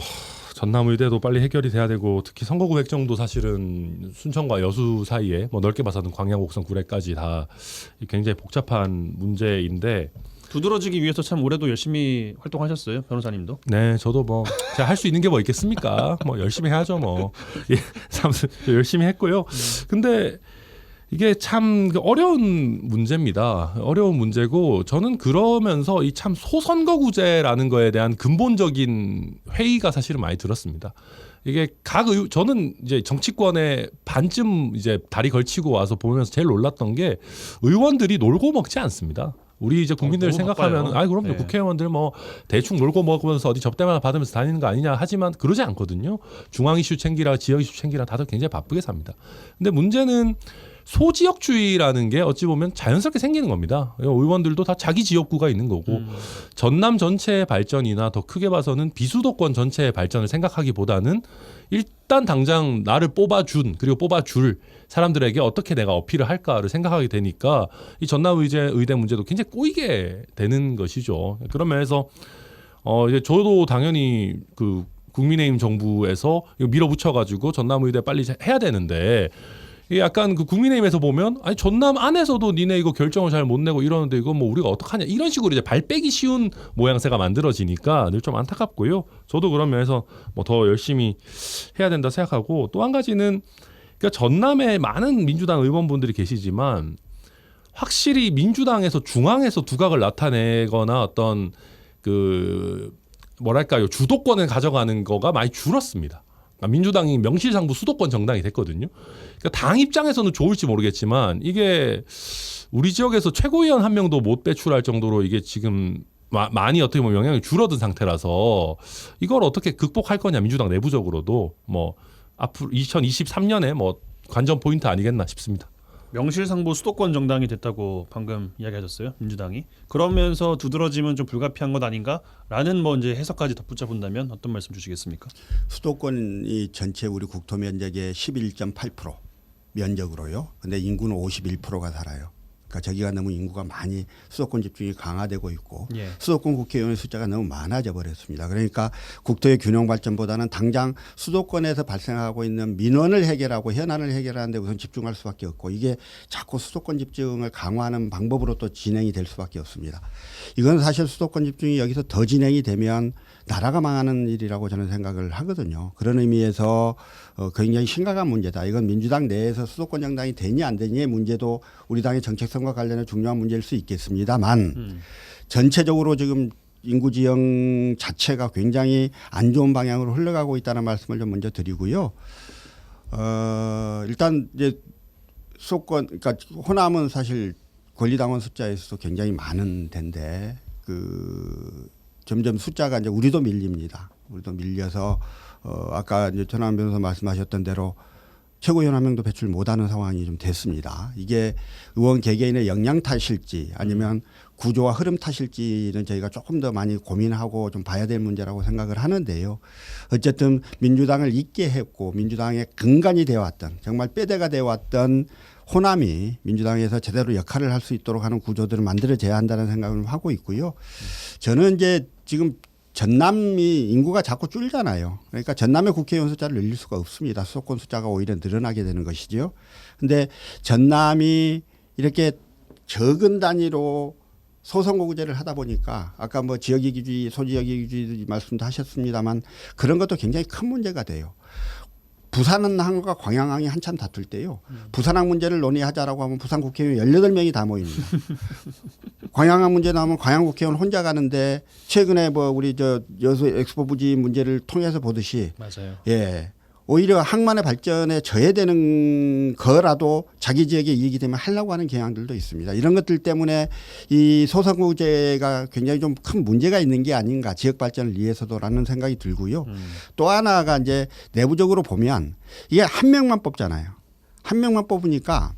Speaker 3: 전남의대도 빨리 해결이 돼야 되고 특히 선거구 획정도 사실은 순천과 여수 사이에 뭐 넓게 봐서는 광양, 옥성, 구례까지 다 굉장히 복잡한 문제인데
Speaker 1: 두드러지기 위해서 참 올해도 열심히 활동하셨어요, 변호사님도.
Speaker 3: 네, 저도 뭐 제가 할 수 있는 게 뭐 있겠습니까? 뭐 열심히 해야죠, 뭐. 예, 참 열심히 했고요. 근데 이게 참 어려운 문제입니다. 어려운 문제고 저는 그러면서 이 참 소선거구제라는 거에 대한 근본적인 회의가 사실은 많이 들었습니다. 이게 저는 이제 정치권에 반쯤 이제 다리 걸치고 와서 보면서 제일 놀랐던 게 의원들이 놀고 먹지 않습니다. 우리 이제 국민들
Speaker 1: 너무
Speaker 3: 생각하면
Speaker 1: 바빠요.
Speaker 3: 그럼요.
Speaker 1: 네.
Speaker 3: 국회의원들 뭐 대충 놀고 먹으면서 어디 접대만 받으면서 다니는 거 아니냐 하지만 그러지 않거든요. 중앙 이슈 챙기라 지역 이슈 챙기라 다들 굉장히 바쁘게 삽니다. 근데 문제는 소지역주의라는 게 어찌 보면 자연스럽게 생기는 겁니다. 의원들도 다 자기 지역구가 있는 거고 전남 전체의 발전이나 더 크게 봐서는 비수도권 전체의 발전을 생각하기보다는 일단 당장 나를 뽑아준 그리고 뽑아줄 사람들에게 어떻게 내가 어필을 할까를 생각하게 되니까 이 전남의대 문제도 굉장히 꼬이게 되는 것이죠. 그런 면에서 이제 저도 당연히 그 국민의힘 정부에서 이거 밀어붙여가지고 전남의대 빨리 해야 되는데 이게 약간 그 국민의힘에서 보면 아니 전남 안에서도 니네 이거 결정을 잘 못 내고 이러는데 이거 뭐 우리가 어떡하냐 이런 식으로 이제 발 빼기 쉬운 모양새가 만들어지니까 늘 좀 안타깝고요. 저도 그런 면에서 뭐 더 열심히 해야 된다 생각하고 또 한 가지는 그러니까 전남에 많은 민주당 의원분들이 계시지만 확실히 민주당에서 중앙에서 두각을 나타내거나 어떤 그 뭐랄까요 주도권을 가져가는 거가 많이 줄었습니다. 민주당이 명실상부 수도권 정당이 됐거든요. 그러니까 당 입장에서는 좋을지 모르겠지만 이게 우리 지역에서 최고위원 한 명도 못 배출할 정도로 이게 지금 많이 어떻게 보면 영향이 줄어든 상태라서 이걸 어떻게 극복할 거냐 민주당 내부적으로도 뭐 앞으로 2023년에 뭐 관전 포인트 아니겠나 싶습니다.
Speaker 1: 명실상부 수도권 정당이 됐다고 방금 이야기하셨어요, 민주당이. 그러면서 두드러짐은 좀 불가피한 것 아닌가라는 뭐 이제 해석까지 덧붙여 본다면 어떤 말씀 주시겠습니까?
Speaker 2: 수도권이 전체 우리 국토 면적의 11.8% 면적으로요. 근데 인구는 51%가 살아요. 그러니까 저기가 너무 인구가 많이 수도권 집중이 강화되고 있고
Speaker 1: 예.
Speaker 2: 수도권 국회의원의 숫자가 너무 많아져 버렸습니다. 그러니까 국토의 균형 발전보다는 당장 수도권에서 발생하고 있는 민원을 해결하고 현안을 해결하는 데 우선 집중할 수밖에 없고 이게 자꾸 수도권 집중을 강화하는 방법으로 또 진행이 될 수밖에 없습니다. 이건 사실 수도권 집중이 여기서 더 진행이 되면 나라가 망하는 일이라고 저는 생각을 하거든요. 그런 의미에서 굉장히 심각한 문제다. 이건 민주당 내에서 수도권 정당이 되니 안 되니의 문제도 우리 당의 정책성과 관련해 중요한 문제일 수 있겠습니다만 전체적으로 지금 인구 지형 자체가 굉장히 안 좋은 방향으로 흘러가고 있다는 말씀을 좀 먼저 드리고요. 일단 이제 수도권, 그러니까 호남은 사실 권리당원 숫자에서도 굉장히 많은 데인데 점점 숫자가 이제 우리도 밀립니다. 우리도 밀려서 아까 이제 전환 변호사 말씀하셨던 대로 최고위원 한 명도 배출 못하는 상황이 좀 됐습니다. 이게 의원 개개인의 역량 탓일지 아니면 구조와 흐름 탓일지는 저희가 조금 더 많이 고민하고 좀 봐야 될 문제라고 생각을 하는데요. 어쨌든 민주당을 있게 했고 민주당의 근간이 되어왔던 정말 뼈대가 되어왔던 호남이 민주당에서 제대로 역할을 할 수 있도록 하는 구조들을 만들어져야 한다는 생각을 하고 있고요. 저는 이제 지금 전남이 인구가 자꾸 줄잖아요. 그러니까 전남의 국회의원 숫자를 늘릴 수가 없습니다. 수도권 숫자가 오히려 늘어나게 되는 것이죠. 그런데 전남이 이렇게 적은 단위로 소선거구제를 하다 보니까 아까 뭐 지역이기주의, 소지역이기주의 말씀도 하셨습니다만 그런 것도 굉장히 큰 문제가 돼요. 부산항과 광양항이 한참 다툴 때요. 부산항 문제를 논의하자라고 하면 부산 국회의원 18명이 다 모입니다. 광양항 문제 나오면 광양 국회의원 혼자 가는데 최근에 뭐 우리 저 여수 엑스포 부지 문제를 통해서 보듯이
Speaker 1: 맞아요.
Speaker 2: 예. 오히려 항만의 발전에 저해되는 거라도 자기 지역에 이익이 되면 하려고 하는 경향들도 있습니다. 이런 것들 때문에 이 소선거구제가 굉장히 좀 큰 문제가 있는 게 아닌가 지역 발전을 위해서도라는 생각이 들고요. 또 하나가 이제 내부적으로 보면 이게 한 명만 뽑잖아요. 한 명만 뽑으니까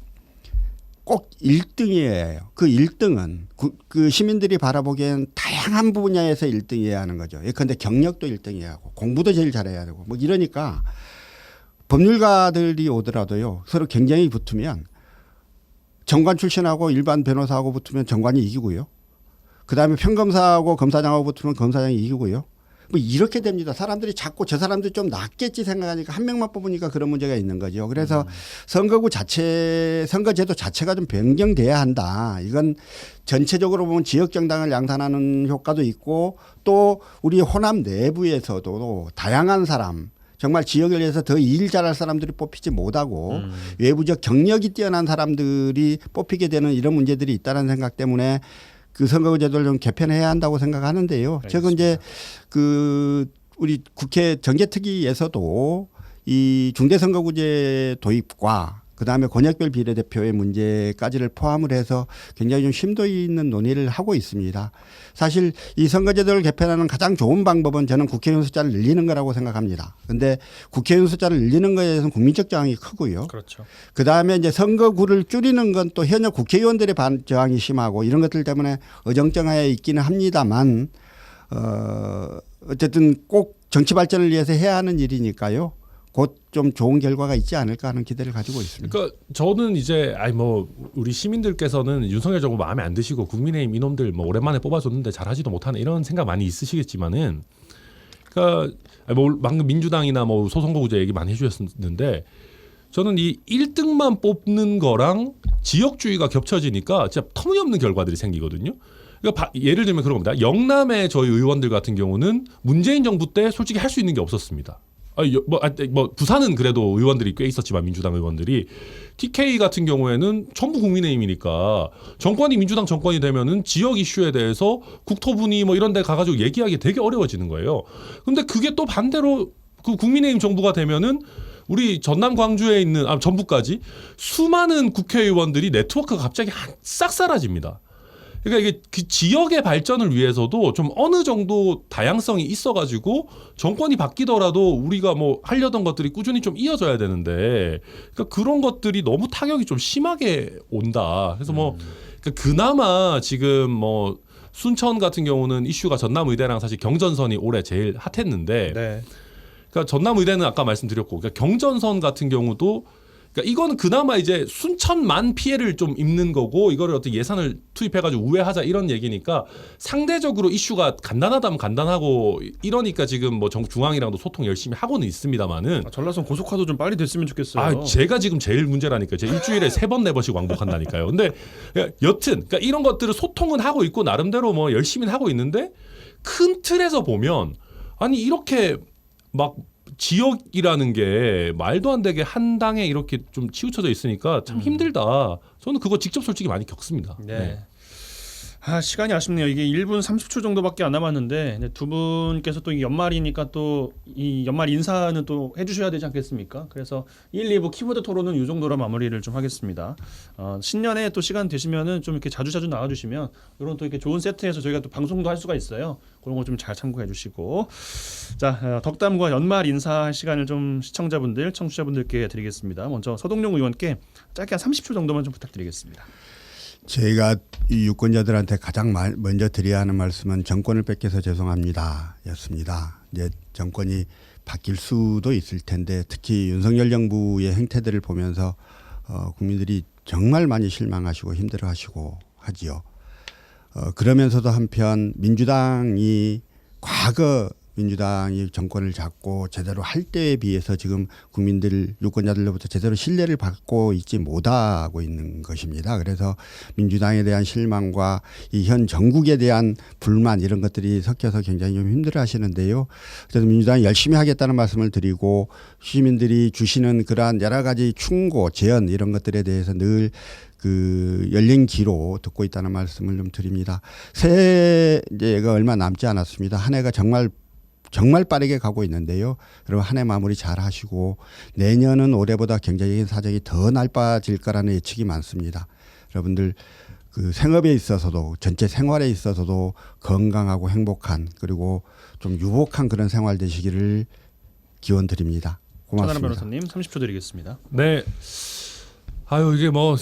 Speaker 2: 꼭 1등이에요. 그 1등은 그 시민들이 바라보기엔 다양한 분야에서 1등이어야 하는 거죠. 예컨대 경력도 1등이어야 하고 공부도 제일 잘해야 되고 뭐 이러니까 법률가들이 오더라도요. 서로 경쟁이 붙으면 정관 출신하고 일반 변호사하고 붙으면 정관이 이기고요. 그다음에 평검사하고 검사장하고 붙으면 검사장이 이기고요. 뭐 이렇게 됩니다. 사람들이 자꾸 저 사람들이 좀 낫겠지 생각하니까 한 명만 뽑으니까 그런 문제가 있는 거죠. 그래서 선거제도 자체가 좀 변경돼야 한다. 이건 전체적으로 보면 지역 정당을 양산하는 효과도 있고 또 우리 호남 내부에서도 다양한 사람 정말 지역을 위해서 더 일 잘할 사람들이 뽑히지 못하고 외부적 경력이 뛰어난 사람들이 뽑히게 되는 이런 문제들이 있다는 생각 때문에 그 선거제도를 좀 개편해야 한다고 생각하는데요. 최근 이제 우리 국회 정개특위에서도 이 중대선거구제 도입과 그다음에 권역별 비례대표의 문제까지를 포함을 해서 굉장히 좀 심도 있는 논의를 하고 있습니다. 사실 이 선거제도를 개편하는 가장 좋은 방법은 저는 국회의원 숫자를 늘리는 거라고 생각합니다. 그런데 국회의원 숫자를 늘리는 것에 대해서는 국민적 저항이 크고요.
Speaker 1: 그렇죠.
Speaker 2: 그다음에 이제 선거구를 줄이는 건 또 현역 국회의원들의 저항이 심하고 이런 것들 때문에 어정쩡하여 있기는 합니다만 어쨌든 꼭 정치 발전을 위해서 해야 하는 일이니까요. 곧 좀 좋은 결과가 있지 않을까 하는 기대를 가지고 있습니다.
Speaker 3: 그러니까 저는 이제 우리 시민들께서는 윤석열 정부 마음에 안 드시고 국민의힘 이놈들 뭐 오랜만에 뽑아줬는데 잘하지도 못하는 이런 생각 많이 있으시겠지만은 그러니까 방금 민주당이나 뭐 소선거구제 얘기 많이 해주셨는데 저는 이 1등만 뽑는 거랑 지역주의가 겹쳐지니까 진짜 터무니없는 결과들이 생기거든요. 그러니까 예를 들면 그런 겁니다. 영남의 저희 의원들 같은 경우는 문재인 정부 때 솔직히 할 수 있는 게 없었습니다. 부산은 그래도 의원들이 꽤 있었지만 민주당 의원들이 TK 같은 경우에는 전부 국민의힘이니까 정권이 민주당 정권이 되면은 지역 이슈에 대해서 국토부니 뭐 이런 데 가가지고 얘기하기 되게 어려워지는 거예요. 근데 그게 또 반대로 그 국민의힘 정부가 되면은 우리 전남 광주에 있는 전북까지 수많은 국회의원들이 네트워크가 갑자기 싹 사라집니다. 그러니까 이게 그 지역의 발전을 위해서도 좀 어느 정도 다양성이 있어가지고 정권이 바뀌더라도 우리가 뭐 하려던 것들이 꾸준히 좀 이어져야 되는데 그러니까 그런 것들이 너무 타격이 좀 심하게 온다. 그래서 뭐 그나마 지금 뭐 순천 같은 경우는 이슈가 전남의대랑 사실 경전선이 올해 제일 핫했는데
Speaker 1: 네.
Speaker 3: 그러니까 전남의대는 아까 말씀드렸고 그러니까 경전선 같은 경우도 그러니까 이거는 그나마 이제 순천만 피해를 좀 입는 거고 이거를 어떤 예산을 투입해가지고 우회하자 이런 얘기니까 상대적으로 이슈가 간단하다면 간단하고 이러니까 지금 뭐 중앙이랑도 소통 열심히 하고는 있습니다만은
Speaker 1: 전라선 고속화도 좀 빨리 됐으면 좋겠어요.
Speaker 3: 제가 지금 제일 문제라니까요. 제가 일주일에 3번 4번씩 왕복한다니까요. 근데 여튼 그러니까 이런 것들을 소통은 하고 있고 나름대로 뭐 열심히는 하고 있는데 큰 틀에서 보면 아니 이렇게 막 지역이라는 게 말도 안 되게 한 당에 이렇게 좀 치우쳐져 있으니까 참 힘들다. 저는 그거 직접 솔직히 많이 겪습니다.
Speaker 1: 네. 시간이 아쉽네요. 이게 1분 30초 정도밖에 안 남았는데 두 분께서 또 연말이니까 또 이 연말 인사는 또 해주셔야 되지 않겠습니까? 그래서 1, 2부 키보드 토론은 이 정도로 마무리를 좀 하겠습니다. 신년에 또 시간 되시면은 좀 이렇게 자주 나와주시면 이런 또 이렇게 좋은 세트에서 저희가 또 방송도 할 수가 있어요. 그런 거 좀 잘 참고해 주시고 자 덕담과 연말 인사 시간을 좀 시청자분들, 청취자분들께 드리겠습니다. 먼저 서동룡 의원께 짧게 한 30초 정도만 좀 부탁드리겠습니다.
Speaker 2: 제가 이 유권자들한테 가장 먼저 드려야 하는 말씀은 정권을 뺏겨서 죄송합니다 였습니다. 이제 정권이 바뀔 수도 있을 텐데 특히 윤석열 정부의 행태들을 보면서 국민들이 정말 많이 실망하시고 힘들어하시고 하지요. 그러면서도 한편 민주당이 과거 민주당이 정권을 잡고 제대로 할 때에 비해서 지금 국민들 유권자들로부터 제대로 신뢰를 받고 있지 못하고 있는 것입니다. 그래서 민주당에 대한 실망과 이 현 정국에 대한 불만 이런 것들이 섞여서 굉장히 좀 힘들어하시는데요. 그래서 민주당이 열심히 하겠다는 말씀을 드리고 시민들이 주시는 그러한 여러 가지 충고, 제언 이런 것들에 대해서 늘 열린 귀로 듣고 있다는 말씀을 좀 드립니다. 새해가 얼마 남지 않았습니다. 한 해가 정말 빠르게 가고 있는데요. 여러분 한 해 마무리 잘 하시고 내년은 올해보다 경제적인 사정이 더 나빠질 거라는 예측이 많습니다. 여러분들 생업에 있어서도 전체 생활에 있어서도 건강하고 행복한 그리고 좀 유복한 그런 생활 되시기를 기원 드립니다. 고맙습니다.
Speaker 1: 천하람 변호사님 30초 드리겠습니다.
Speaker 3: 네. 이게 뭐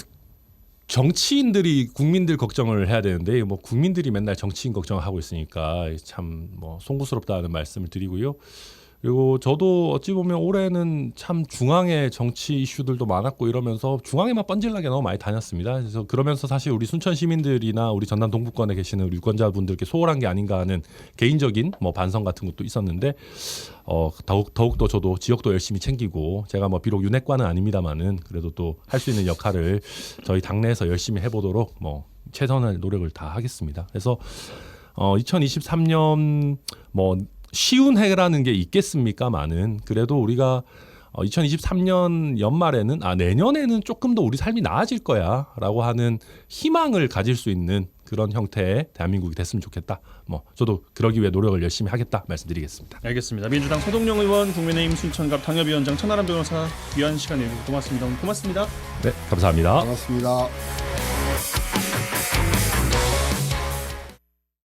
Speaker 3: 정치인들이 국민들 걱정을 해야 되는데 뭐 국민들이 맨날 정치인 걱정을 하고 있으니까 참 뭐 송구스럽다는 말씀을 드리고요. 그리고 저도 어찌 보면 올해는 참 중앙의 정치 이슈들도 많았고 이러면서 중앙에만 뻔질나게 너무 많이 다녔습니다. 그래서 그러면서 사실 우리 순천 시민들이나 우리 전남 동부권에 계시는 우리 유권자분들께 소홀한 게 아닌가 하는 개인적인 뭐 반성 같은 것도 있었는데 더욱더 저도 지역도 열심히 챙기고 제가 뭐 비록 윤핵관은 아닙니다만은 그래도 또 할 수 있는 역할을 저희 당내에서 열심히 해보도록 뭐 최선의 노력을 다 하겠습니다. 그래서 2023년 뭐 쉬운 해라는 게 있겠습니까만은 그래도 우리가 2023년 연말에는 내년에는 조금 더 우리 삶이 나아질 거야라고 하는 희망을 가질 수 있는 그런 형태의 대한민국이 됐으면 좋겠다. 뭐 저도 그러기 위해 노력을 열심히 하겠다 말씀드리겠습니다.
Speaker 1: 알겠습니다. 민주당 서동룡 의원, 국민의힘 순천갑 당협위원장 천하람 변호사 귀한 시간 내주셔서 고맙습니다. 오늘 고맙습니다.
Speaker 3: 네, 감사합니다.
Speaker 2: 고맙습니다.